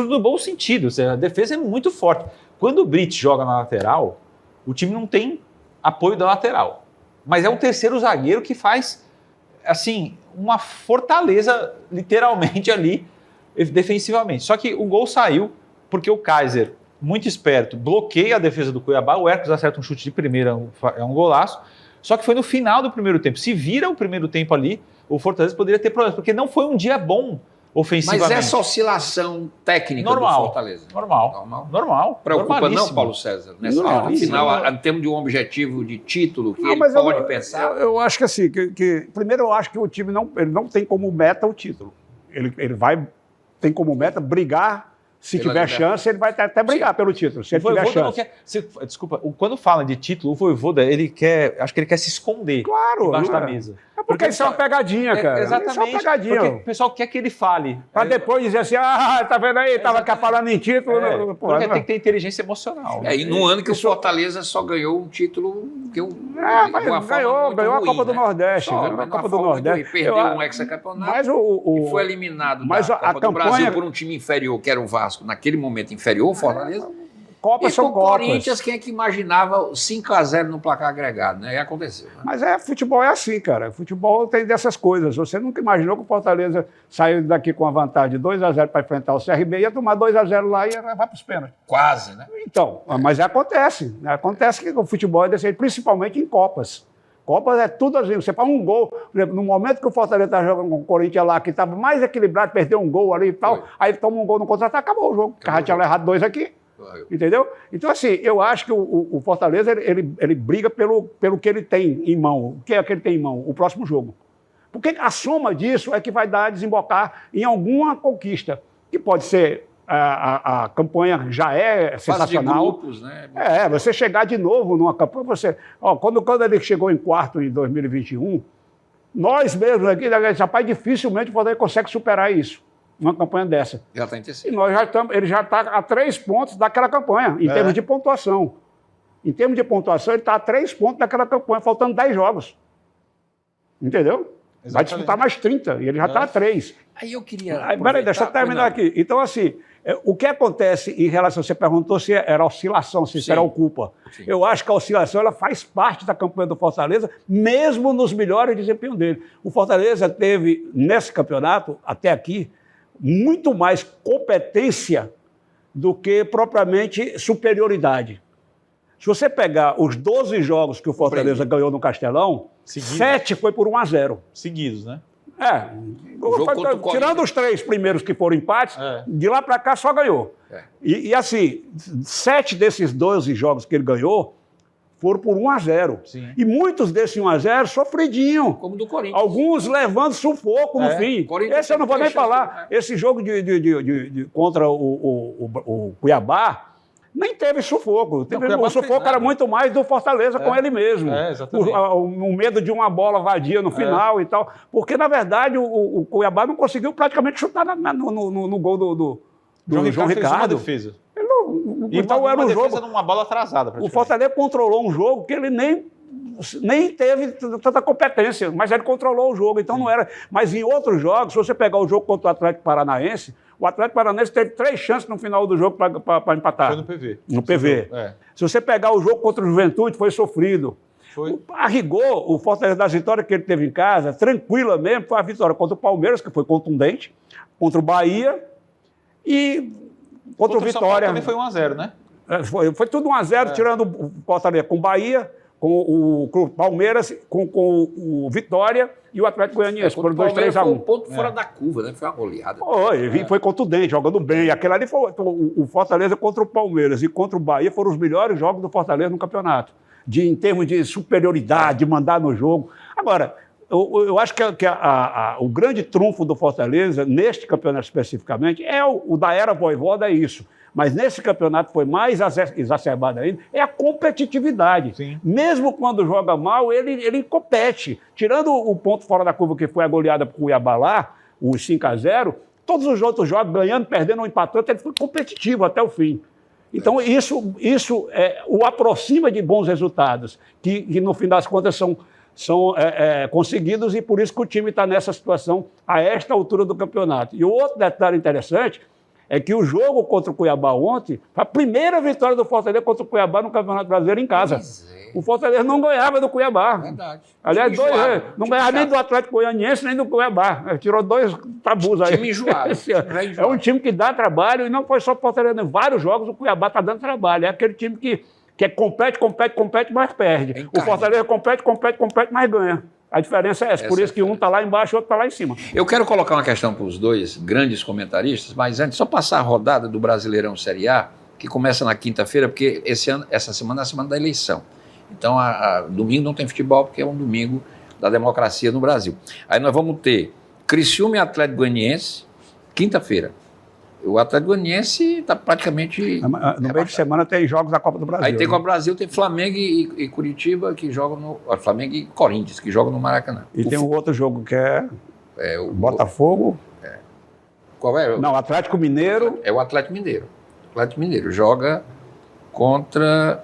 no bom sentido. A defesa é muito forte. Quando o Brits joga na lateral, o time não tem apoio da lateral. Mas é um terceiro zagueiro que faz, assim, uma fortaleza, literalmente, ali, defensivamente. Só que o gol saiu porque o Kaiser, muito esperto, bloqueia a defesa do Cuiabá. O Hércules acerta um chute de primeira, é um golaço. Só que foi no final do primeiro tempo. Se vira o primeiro tempo ali, o Fortaleza poderia ter problemas, porque não foi um dia bom ofensivamente. Mas essa oscilação técnica do Fortaleza? Normal. Preocupa não, Paulo César? Nessa final, em termos de um objetivo de título que ele pode pensar? Eu acho que assim, primeiro eu acho que o time ele não tem como meta o título. Ele tem como meta brigar. Se tiver chance, ele vai até brigar pelo título. Se ele tiver chance. Desculpa, quando fala de título, o Vojvoda, acho que ele quer se esconder debaixo da mesa. É porque isso é uma pegadinha, cara. Exatamente. Isso é uma pegadinha. Porque o pessoal quer que ele fale. Pra depois dizer assim, tá vendo aí, tava falando em título. Porque tem que ter inteligência emocional. E no ano que o Fortaleza só ganhou um título... Ganhou a Copa do Nordeste. Ganhou a Copa do Nordeste. Perdeu um hexacampeonato e foi eliminado da Copa do Brasil por um time inferior, que era o Vasco, naquele momento inferior, o Fortaleza. Copas são Copas. Corinthians, quem é que imaginava 5-0 no placar agregado, né? E aconteceu. Né? Mas futebol é assim, cara. Futebol tem dessas coisas. Você nunca imaginou que o Fortaleza saiu daqui com a vantagem de 2-0 para enfrentar o CRB, ia tomar 2-0 lá e ia levar para os pênaltis. Quase, né? Então, mas acontece. Acontece que o futebol é desse jeito, principalmente em Copas. Copas é tudo assim. Você faz um gol, por exemplo, no momento que o Fortaleza está jogando com o Corinthians lá, que estava mais equilibrado, perdeu um gol ali e tal, aí ele toma um gol no contra-ataque, acabou o jogo. Já tinha errado 2 aqui. Entendeu? Então, assim, eu acho que o Fortaleza, ele briga pelo que ele tem em mão. O que é que ele tem em mão? O próximo jogo. Porque a soma disso é que vai desembocar em alguma conquista, que pode ser a campanha já é sensacional. De grupos, né? Você chegar de novo numa campanha, quando ele chegou em quarto em 2021, nós mesmos aqui, rapaz, dificilmente o Fortaleza consegue superar isso. Uma campanha dessa. Já está em terceiro. E ele já está a 3 pontos daquela campanha, em termos de pontuação. Em termos de pontuação, ele está a 3 pontos daquela campanha, faltando 10 jogos. Entendeu? Exatamente. Vai disputar mais 30, e ele já está a 3. Aí eu queria... Peraí, deixa eu terminar aqui. Então, assim, o que acontece em relação... Você perguntou se era oscilação, se era culpa. Sim. Eu acho que a oscilação ela faz parte da campanha do Fortaleza, mesmo nos melhores desempenhos dele. O Fortaleza teve, nesse campeonato, até aqui, muito mais competência do que propriamente superioridade. Se você pegar os 12 jogos que o Fortaleza ganhou no Castelão, 7 foi por 1-0. Seguidos, né? Tirando os 3 primeiros que foram empates, de lá para cá só ganhou. E assim, 7 desses 12 jogos que ele ganhou foram por 1-0. Sim. E muitos desses 1-0 sofridinho. Como do Corinthians. Alguns levando sufoco no fim. Esse eu não vou nem falar. Esse jogo contra o Cuiabá, Nem teve sufoco. Cuiabá O sufoco fez era nada. muito mais do Fortaleza com ele mesmo. Exatamente. O medo de uma bola vadia no final e tal. Porque, na verdade, o Cuiabá não conseguiu praticamente chutar no gol do João Fez uma Ricardo. defesa. Então era um jogo. Numa bola atrasada. O Fortaleza controlou um jogo que ele nem teve tanta competência, mas ele controlou o jogo, então não era. Mas em outros jogos, se você pegar o jogo contra o Atlético Paranaense, o Atlético Paranaense teve 3 chances no final do jogo para empatar. Foi no PV. No PV. Se você pegar o jogo contra o Juventude, foi sofrido. A rigor, o Fortaleza das vitórias que ele teve em casa, tranquila mesmo, foi a vitória contra o Palmeiras, que foi contundente, contra o Bahia e contra o Vitória. Também foi 1-0, né? Foi tudo 1-0, tirando o Fortaleza com o Bahia, com o Palmeiras, com o Vitória e o Atlético Goianiense. Foram 2-3-1. Foi um ponto fora da curva, né? Foi uma goleada. Foi contundente, jogando bem. Aquele ali foi o Fortaleza contra o Palmeiras e contra o Bahia foram os melhores jogos do Fortaleza no campeonato. Em termos de superioridade, de mandar no jogo. Agora, eu acho que o grande trunfo do Fortaleza, neste campeonato especificamente, é o da era Vojvoda, é isso. Mas nesse campeonato foi mais exacerbado ainda, é a competitividade. Sim. Mesmo quando joga mal, ele compete. Tirando o ponto fora da curva que foi a goleada para o Cuiabá lá, os 5-0, todos os outros jogos, ganhando, perdendo ou empatando, ele foi competitivo até o fim. Então, isso o aproxima de bons resultados, que no fim das contas são conseguidos, e por isso que o time está nessa situação a esta altura do campeonato. E o outro detalhe interessante é que o jogo contra o Cuiabá ontem foi a primeira vitória do Fortaleza contra o Cuiabá no Campeonato Brasileiro em casa. O Fortaleza não ganhava do Cuiabá. Verdade. Aliás, não ganhava nem do Atlético Goianiense, nem do Cuiabá. Tirou 2 tabus aí. Time enjoado. É um time que dá trabalho, e não foi só o Fortaleza. Em vários jogos o Cuiabá está dando trabalho. É aquele time que compete, mas perde. O Fortaleza compete, mas ganha. A diferença é essa. Por isso que um está lá embaixo e o outro está lá em cima. Eu quero colocar uma questão para os dois grandes comentaristas, mas antes, só passar a rodada do Brasileirão Série A, que começa na quinta-feira, porque essa semana é a semana da eleição. Então, domingo não tem futebol, porque é um domingo da democracia no Brasil. Aí nós vamos ter Criciúma e Atlético Goianiense, quinta-feira. O Atlético Goianiense está praticamente... No meio de semana tem jogos da Copa do Brasil. Aí tem Copa do Brasil, tem Flamengo e Curitiba, que jogam no... Flamengo e Corinthians, que jogam no Maracanã. E tem um outro jogo que é o Botafogo. Qual é? Não, Atlético Mineiro. É o Atlético Mineiro. O Atlético Mineiro joga contra...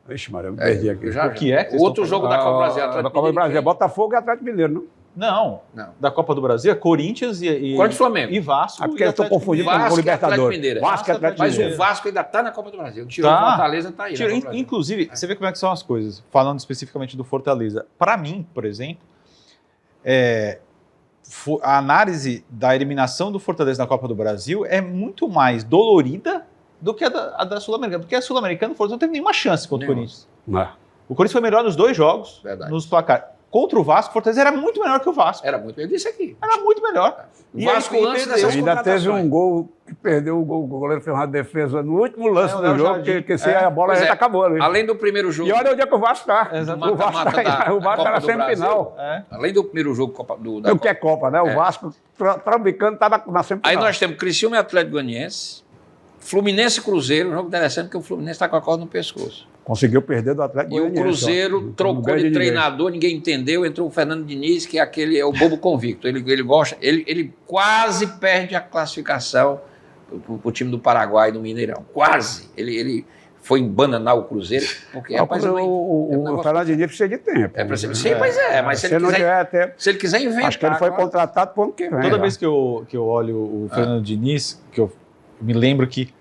Ixi, Maria, eu me perdi aqui. O que é? O outro jogo da Copa do Brasil. Da Copa do Brasil é Botafogo e Atlético Mineiro, não? Não. Da Copa do Brasil é Corinthians Corinthians e Flamengo. E Vasco. Porque eu estou confundindo com o Libertadores. Vasco e Atlético Mineiro. Mas o Vasco ainda está na Copa do Brasil. Tirou o Fortaleza, está aí. Inclusive, você vê como é que são as coisas. Falando especificamente do Fortaleza. Para mim, por exemplo, a análise da eliminação do Fortaleza na Copa do Brasil é muito mais dolorida do que a da Sul-Americana. Porque a Sul-Americana, o Fortaleza não teve nenhuma chance contra o Corinthians. O Corinthians foi melhor nos 2 jogos, nos placares. Contra o Vasco, o Fortaleza era muito melhor que o Vasco. Era muito melhor. Eu disse aqui. Era muito melhor. O Vasco antes dessas ainda teve um gol que perdeu o goleiro fez uma defesa no último lance do jogo, que se a bola já acabou ali. Além do primeiro jogo. E olha onde é que o Vasco está. O Vasco está na semifinal. Além do primeiro jogo O que é Copa, né? O Vasco trambicando está na semifinal. Aí nós temos Criciúma e Atlético Goianiense, Fluminense e Cruzeiro, um jogo interessante porque o Fluminense está com a corda no pescoço. Conseguiu perder do Atlético Goianiense. E o Cruzeiro trocou de treinador, ninguém entendeu, entrou o Fernando Diniz, que é o bobo convicto. Ele quase perde a classificação para o time do Paraguai no Mineirão. Quase. Ele foi embananar o Cruzeiro, porque o Fernando Diniz precisa de tempo. Mas se ele quiser inventar... Acho que ele foi contratado para o ano que vem. Toda vez que eu olho o Fernando Diniz, que eu me lembro que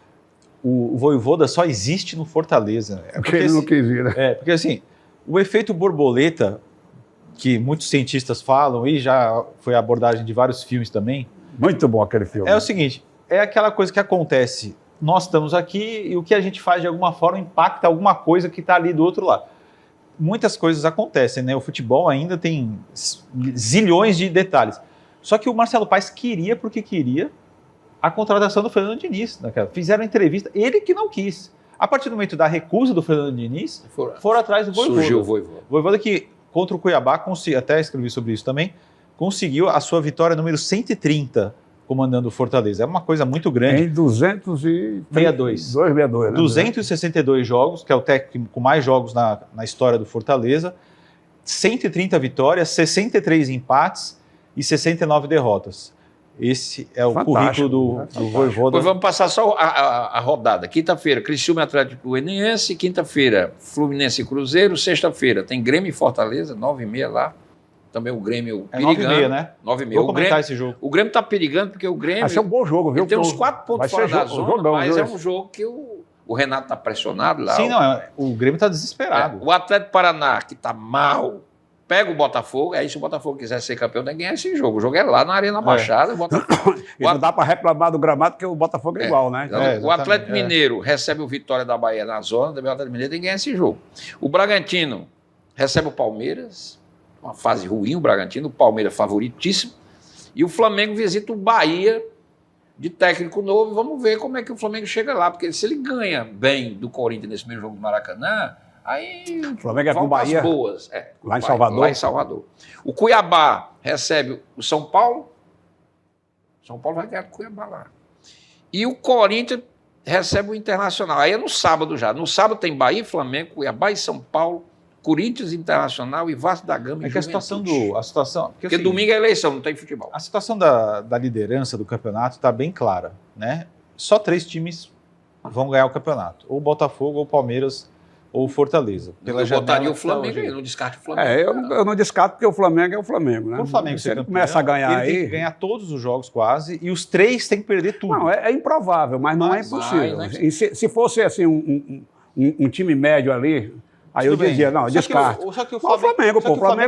o Vojvoda só existe no Fortaleza. Porque ele não quis vir, né? Porque assim, o efeito borboleta, que muitos cientistas falam, e já foi a abordagem de vários filmes também. Muito bom aquele filme. É o seguinte, é aquela coisa que acontece, nós estamos aqui e o que a gente faz de alguma forma impacta alguma coisa que está ali do outro lado. Muitas coisas acontecem, né? O futebol ainda tem zilhões de detalhes. Só que o Marcelo Paes queria porque queria a contratação do Fernando Diniz. Fizeram entrevista, ele que não quis. A partir do momento da recusa do Fernando Diniz, foram atrás do Vojvoda. Surgiu o Vojvoda. Vojvoda que, contra o Cuiabá, até escrevi sobre isso também, conseguiu a sua vitória número 130 comandando o Fortaleza. É uma coisa muito grande. Em 262. 262, né? 262 jogos, que é o técnico com mais jogos na história do Fortaleza. 130 vitórias, 63 empates e 69 derrotas. Esse é o currículo do Vojvoda. Pois vamos passar só a rodada. Quinta-feira, Criciúma e Atlético Goianiense. Quinta-feira, Fluminense e Cruzeiro. Sexta-feira, tem Grêmio e Fortaleza, 9h30 lá. Também o Grêmio perigando. 9h30, né? 9h30. Vou comentar esse jogo. O Grêmio está perigando porque o Grêmio... Vai ser um bom jogo, viu? Ele tem uns 4 pontos fora da zona, jogão, mas viu? é um jogo que o Renato está pressionado lá. Sim, não, o Grêmio está desesperado. O Atlético Paraná, que está mal, pega o Botafogo. Aí se o Botafogo quiser ser campeão, tem que ganhar esse jogo. O jogo é lá na Arena Baixada. O Botafogo... E não dá para reclamar do gramado, porque o Botafogo é igual, né? O Atlético Mineiro recebe o Vitória da Bahia na zona, também o Atlético Mineiro tem que ganhar esse jogo. O Bragantino recebe o Palmeiras, uma fase ruim o Bragantino, o Palmeiras favoritíssimo, e o Flamengo visita o Bahia de técnico novo. Vamos ver como é que o Flamengo chega lá, porque se ele ganha bem do Corinthians nesse primeiro jogo do Maracanã, aí o Flamengo é com o Bahia boas. Lá em Salvador. Lá em Salvador. O Cuiabá recebe o São Paulo. São Paulo vai ganhar do Cuiabá lá. E o Corinthians recebe o Internacional. Aí é no sábado já. No sábado tem Bahia, Flamengo, Cuiabá e São Paulo, Corinthians, Internacional e Vasco da Gama. É que a situação porque assim, domingo é eleição, não tem futebol. A situação da liderança do campeonato está bem clara, né? Só 3 times vão ganhar o campeonato. Ou Botafogo, ou Palmeiras, ou Fortaleza. Eu botaria o Flamengo aí, não descarte o Flamengo. Eu não descarto porque o Flamengo é o Flamengo, né? Por o Flamengo se ele começa a ganhar ele tem que ganhar todos os jogos quase, e os 3 têm que perder tudo. Não, é improvável, mas não é impossível. E se fosse assim um time médio ali, aí eu dizia, não, descarto. Só que o Flamengo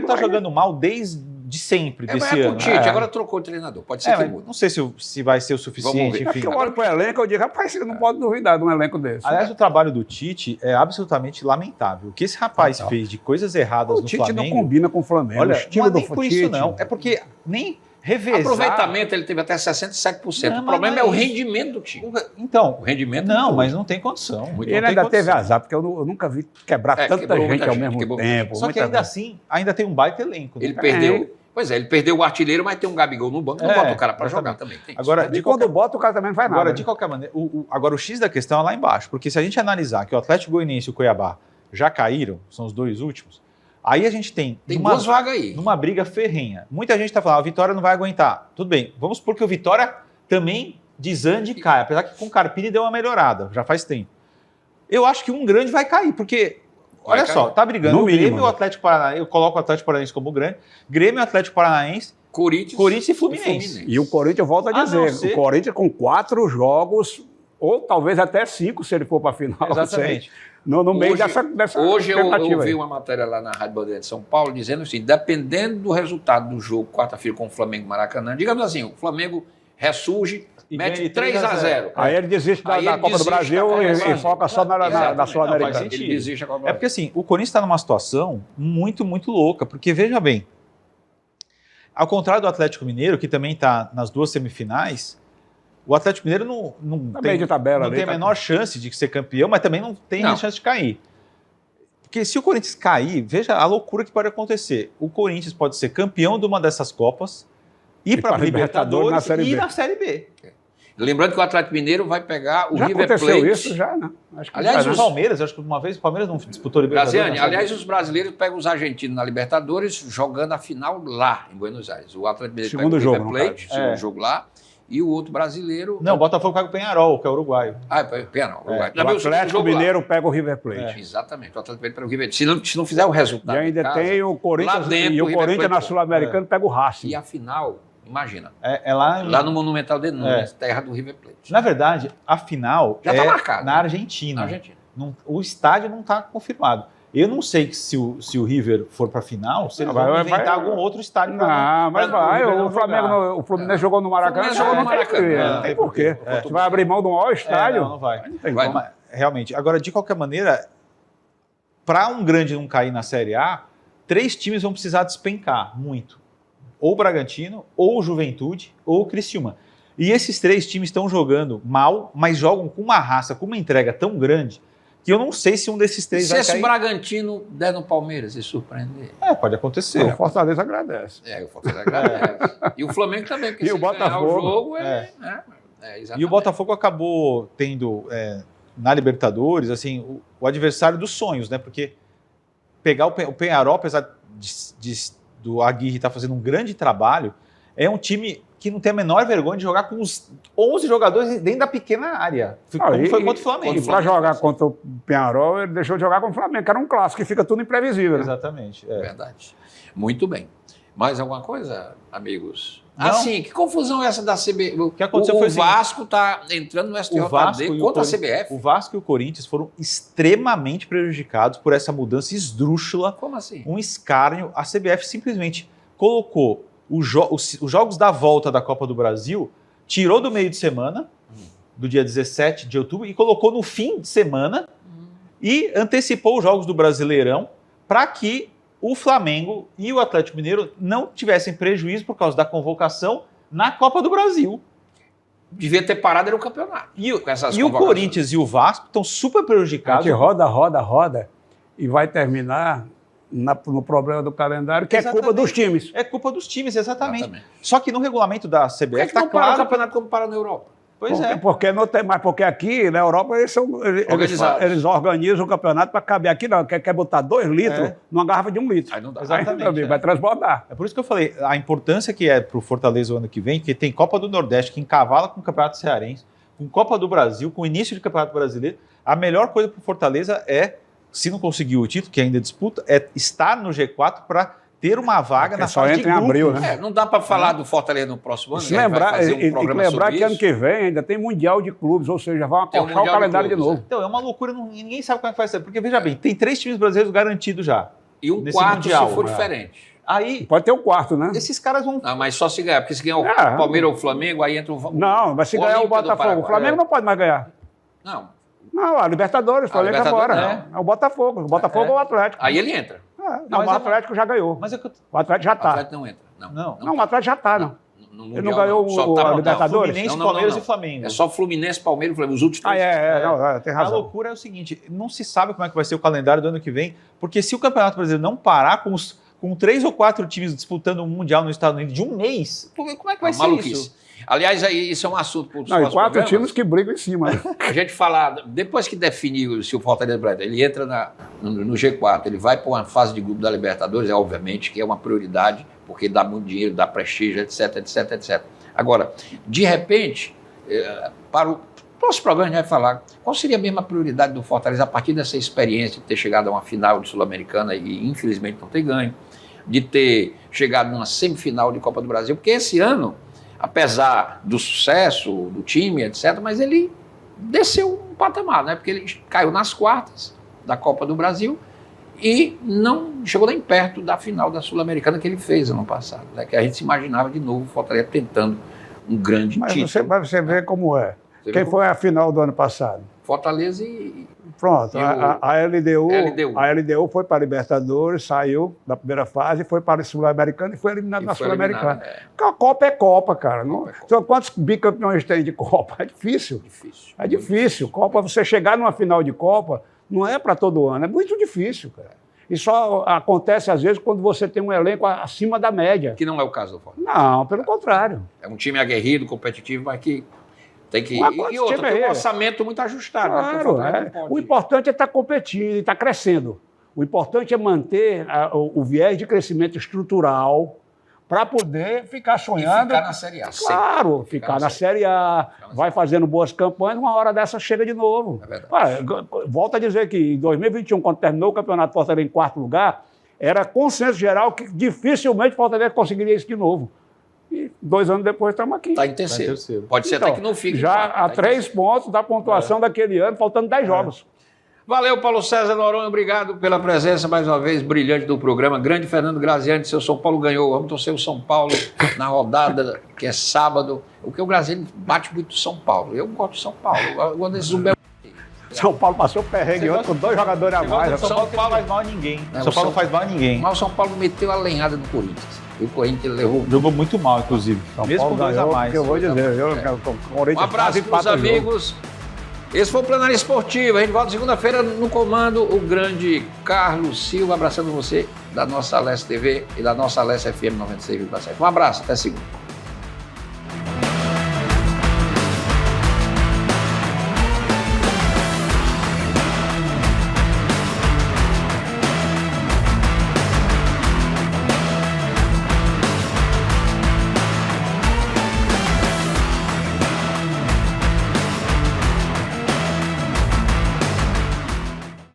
está jogando mal desde sempre desse ano. O Tite agora trocou o treinador, pode ser que mude. Não sei se vai ser o suficiente. Enfim. Eu olho para o elenco e digo, rapaz, você não pode duvidar de um elenco desse. Aliás, o trabalho do Tite é absolutamente lamentável. O que esse rapaz fez de coisas erradas no Flamengo... O Tite não combina com o Flamengo. Olha, o estilo não é nem do por isso, não. É porque nem revezar... Aproveitamento, ele teve até 67%. O problema é o rendimento do time. Então, o rendimento não, mas não tem condição. Ele ainda teve azar, porque eu nunca vi quebrar tanta gente ao mesmo tempo. Só que ainda assim, ainda tem um baita elenco. Ele perdeu... Pois é, ele perdeu o artilheiro, mas tem um Gabigol no banco, não bota o cara para jogar também. Agora, quando bota, o cara também não faz nada. Agora, de qualquer maneira, agora o X da questão é lá embaixo, porque se a gente analisar que o Atlético Goianiense e o Cuiabá já caíram, são os 2 últimos, aí a gente tem duas vagas aí. Numa briga ferrenha. Muita gente está falando, a Vitória não vai aguentar. Tudo bem, vamos supor que o Vitória também desande e cai, apesar que com o Carpini deu uma melhorada, já faz tempo. Eu acho que um grande vai cair, porque... Olha só, tá brigando o Grêmio e o Atlético Paranaense. Eu coloco o Atlético Paranaense como grande. Grêmio, Atlético Paranaense, Corinthians e Fluminense. E o Corinthians, volta a dizer, o Corinthians com 4 jogos, ou talvez até 5, se ele for para a final. Exatamente. No meio dessa hoje eu vi uma matéria lá na Rádio Bandeira de São Paulo dizendo assim, dependendo do resultado do jogo quarta-feira com o Flamengo e Maracanã, digamos assim, o Flamengo ressurge, mete 3-0. Aí ele desiste da Copa do Brasil e foca só na Sul-Americana. Ele desiste da Copa do Brasil. É porque assim, o Corinthians está numa situação muito, muito louca, porque veja bem, ao contrário do Atlético Mineiro, que também está nas 2 semifinais, o Atlético Mineiro não tem a menor chance de ser campeão, mas também não tem chance de cair. Porque se o Corinthians cair, veja a loucura que pode acontecer. O Corinthians pode ser campeão de uma dessas Copas, ir para a Libertadores e ir na Série B. Lembrando que o Atlético Mineiro vai pegar o River Plate. Já aconteceu isso, já, né? Aliás, o Palmeiras, acho que uma vez o Palmeiras não disputou Libertadores. Aliás, os brasileiros pegam os argentinos na Libertadores jogando a final lá, em Buenos Aires. O Atlético Mineiro pega o River Plate, segundo jogo lá, e o outro brasileiro... Não, o Botafogo pega o Penharol, que é uruguaio. Penharol, uruguaio. O Atlético Mineiro pega o River Plate. Exatamente, o Atlético Mineiro pega o River Plate. Se não fizer o resultado e ainda tem o Corinthians, e o Corinthians na Sul-Americana pega o Racing. E a final... Imagina. É lá no Monumental de Nunes, terra do River Plate. Na verdade, a final já está marcada na Argentina. O estádio não está confirmado. Eu não sei se o River for para a final, se eles vão inventar algum outro estádio. Mas vai. O Fluminense jogou no Maracanã. Não tem porquê. Você vai abrir mão de um maior estádio? Não vai. Realmente. Agora, de qualquer maneira, para um grande não cair na Série A, 3 times vão precisar despencar muito. Ou o Bragantino, ou o Juventude, ou o Criciúma. E esses 3 times estão jogando mal, mas jogam com uma raça, com uma entrega tão grande, que eu não sei se um desses três Se vai esse cair. Bragantino der no Palmeiras e surpreender. Pode acontecer. O Fortaleza agradece. O Fortaleza agradece. E o Flamengo também, porque E se o ganhar Botafogo. o jogo E o Botafogo acabou tendo, na Libertadores, assim, o adversário dos sonhos, né? Porque pegar o Peñarol, apesar do Aguirre estar fazendo um grande trabalho, é um time que não tem a menor vergonha de jogar com os 11 jogadores dentro da pequena área. Como foi contra o Flamengo. E para jogar contra o Peñarol, ele deixou de jogar contra o Flamengo, que era um clássico, que fica tudo imprevisível. Né? Exatamente. Verdade. Muito bem. Mais alguma coisa, amigos? Não. Assim, que confusão é essa da CBF? O que aconteceu foi o Vasco está entrando no STJD contra a CBF? O Vasco e o Corinthians foram extremamente prejudicados por essa mudança esdrúxula. Como assim? Um escárnio. A CBF simplesmente colocou os jogos da volta da Copa do Brasil, tirou do meio de semana, do dia 17 de outubro, e colocou no fim de semana e antecipou os jogos do Brasileirão para que o Flamengo e o Atlético Mineiro não tivessem prejuízo por causa da convocação na Copa do Brasil. Devia ter parado o campeonato. E o Corinthians e o Vasco estão super prejudicados. A gente roda e vai terminar no problema do calendário, que Exatamente. é culpa dos times. É culpa dos times, exatamente. Só que no regulamento da CBF Por que está não para o claro... campeonato como para na Europa? Pois é. Porque não tem mais, porque aqui na Europa eles organizam o campeonato para caber. Aqui não, quer botar 2 litros numa garrafa de 1 litro. Aí não dá. Exatamente. Aí, vai transbordar. É por isso que eu falei, a importância que é para o Fortaleza o ano que vem, que tem Copa do Nordeste, que encavala com o Campeonato Cearense, com Copa do Brasil, com o início de Campeonato Brasileiro. A melhor coisa para o Fortaleza se não conseguir o título, que ainda disputa, é estar no G4 para ter uma vaga na só fase de entra em grupos. abril, né? Não dá para falar do Fortaleza no próximo ano. Se lembrar, vai fazer um programa lembrar sobre que ano isso. que vem ainda tem Mundial de Clubes, ou seja, vai Tem acortar o calendário de novo. Então, é uma loucura, ninguém sabe como é que vai ser. Porque, veja bem, tem 3 times brasileiros garantidos já. E um nesse quarto Mundial, se for né? diferente. Aí, Pode ter o quarto, né? esses caras vão... Não, mas só se ganhar, porque se ganhar o Palmeiras ou o Flamengo, aí entra o... Não, mas se ganhar o Olímpia do Botafogo, Paraguai. o Flamengo não pode mais ganhar. Não, A Libertadores, o Flamengo Libertadores agora. É o Botafogo. O Botafogo ou o Atlético. aí ele entra. Não, o Atlético já ganhou. Mas é que eu... O Atlético já O está. Atlético não entra. Não, o Atlético já está, não. No Ele Mundial, não ganhou Só o tá- Libertadores? Fluminense, Não, Palmeiras não. e Flamengo. É só Fluminense, Palmeiras e Flamengo. Os últimos 3. Tem A razão. loucura é o seguinte, não se sabe como é que vai ser o calendário do ano que vem, porque se o Campeonato Brasileiro não parar com 3 ou 4 times disputando um Mundial nos Estados Unidos de um mês, como é que vai ser isso? Aliás, aí, isso é um assunto para os Não, e próximos 4 programas. times que brigam em cima. Né? A gente falar, depois que definir se o Fortaleza ele entra no G4, ele vai para uma fase de grupo da Libertadores, obviamente que é uma prioridade, porque dá muito dinheiro, dá prestígio, etc, etc, etc. Agora, de repente, para o próximo programa a gente vai falar qual seria a mesma prioridade do Fortaleza a partir dessa experiência de ter chegado a uma final de Sul-Americana e infelizmente não ter ganho, de ter chegado numa semifinal de Copa do Brasil, porque esse ano, apesar do sucesso do time, etc., mas ele desceu um patamar, né? Porque ele caiu nas quartas da Copa do Brasil e não chegou nem perto da final da Sul-Americana que ele fez ano passado, né? Que a gente se imaginava de novo o Fortaleza tentando um grande Mas título. você vê como é. Você Quem vê foi a final do ano passado? Fortaleza e Pronto, E a LDU a LDU foi para a Libertadores, saiu da primeira fase, foi para a Sul-Americana e foi eliminado na Sul-Americana. Porque a Copa é Copa, cara. Não, então, quantos bicampeões tem de Copa? É difícil. É difícil. Copa, você chegar numa final de Copa, não é para todo ano, é muito difícil, cara. E só acontece, às vezes, quando você tem um elenco acima da média. Que não é o caso do Fortaleza. Não, pelo contrário. É um time aguerrido, competitivo, mas que tem que... Mas E outra, time tem um é orçamento muito ajustado. Né? Porque o Claro, Fortaleza não pode- o importante é estar competindo e estar crescendo. O importante é manter o viés de crescimento estrutural para poder ficar E sonhando. ficar na Série A. Claro, ficar na Série A, vai fazendo boas campanhas, uma hora dessa chega de novo. É verdade. Volto a dizer que em 2021, quando terminou o Campeonato Fortaleza em 4º lugar, era consenso geral que dificilmente o Fortaleza conseguiria isso de novo. E 2 anos depois estamos aqui. Está em terceiro. Pode ser até que não fique. Já em quarto, a tá em 3 terceiro. pontos da pontuação daquele ano, faltando 10 jogos. Valeu, Paulo César Noronha, obrigado pela presença mais uma vez brilhante do programa. Grande Fernando Graziani, seu São Paulo ganhou. Vamos torcer o São Paulo na rodada, que é sábado. O que o Graziani bate muito São Paulo. Eu gosto de São Paulo. Eu gosto desse Zumbi. São Paulo passou perrengue ontem com 2 jogadores a mais. São Paulo não faz mal a ninguém. Não, São Paulo não faz mal a ninguém. Mas o São Paulo meteu a lenhada no Corinthians. E o Corinthians levou. Jogou muito mal, inclusive. São Mesmo Paulo com 2 a ganhou, mais. porque eu vou dizer, Um abraço para os amigos. Esse foi o Plenário Esportivo. A gente volta segunda-feira no comando, o grande Carlos Silva, abraçando você da nossa Alesse TV e da nossa Alesse FM 96,7. Um abraço, até segunda.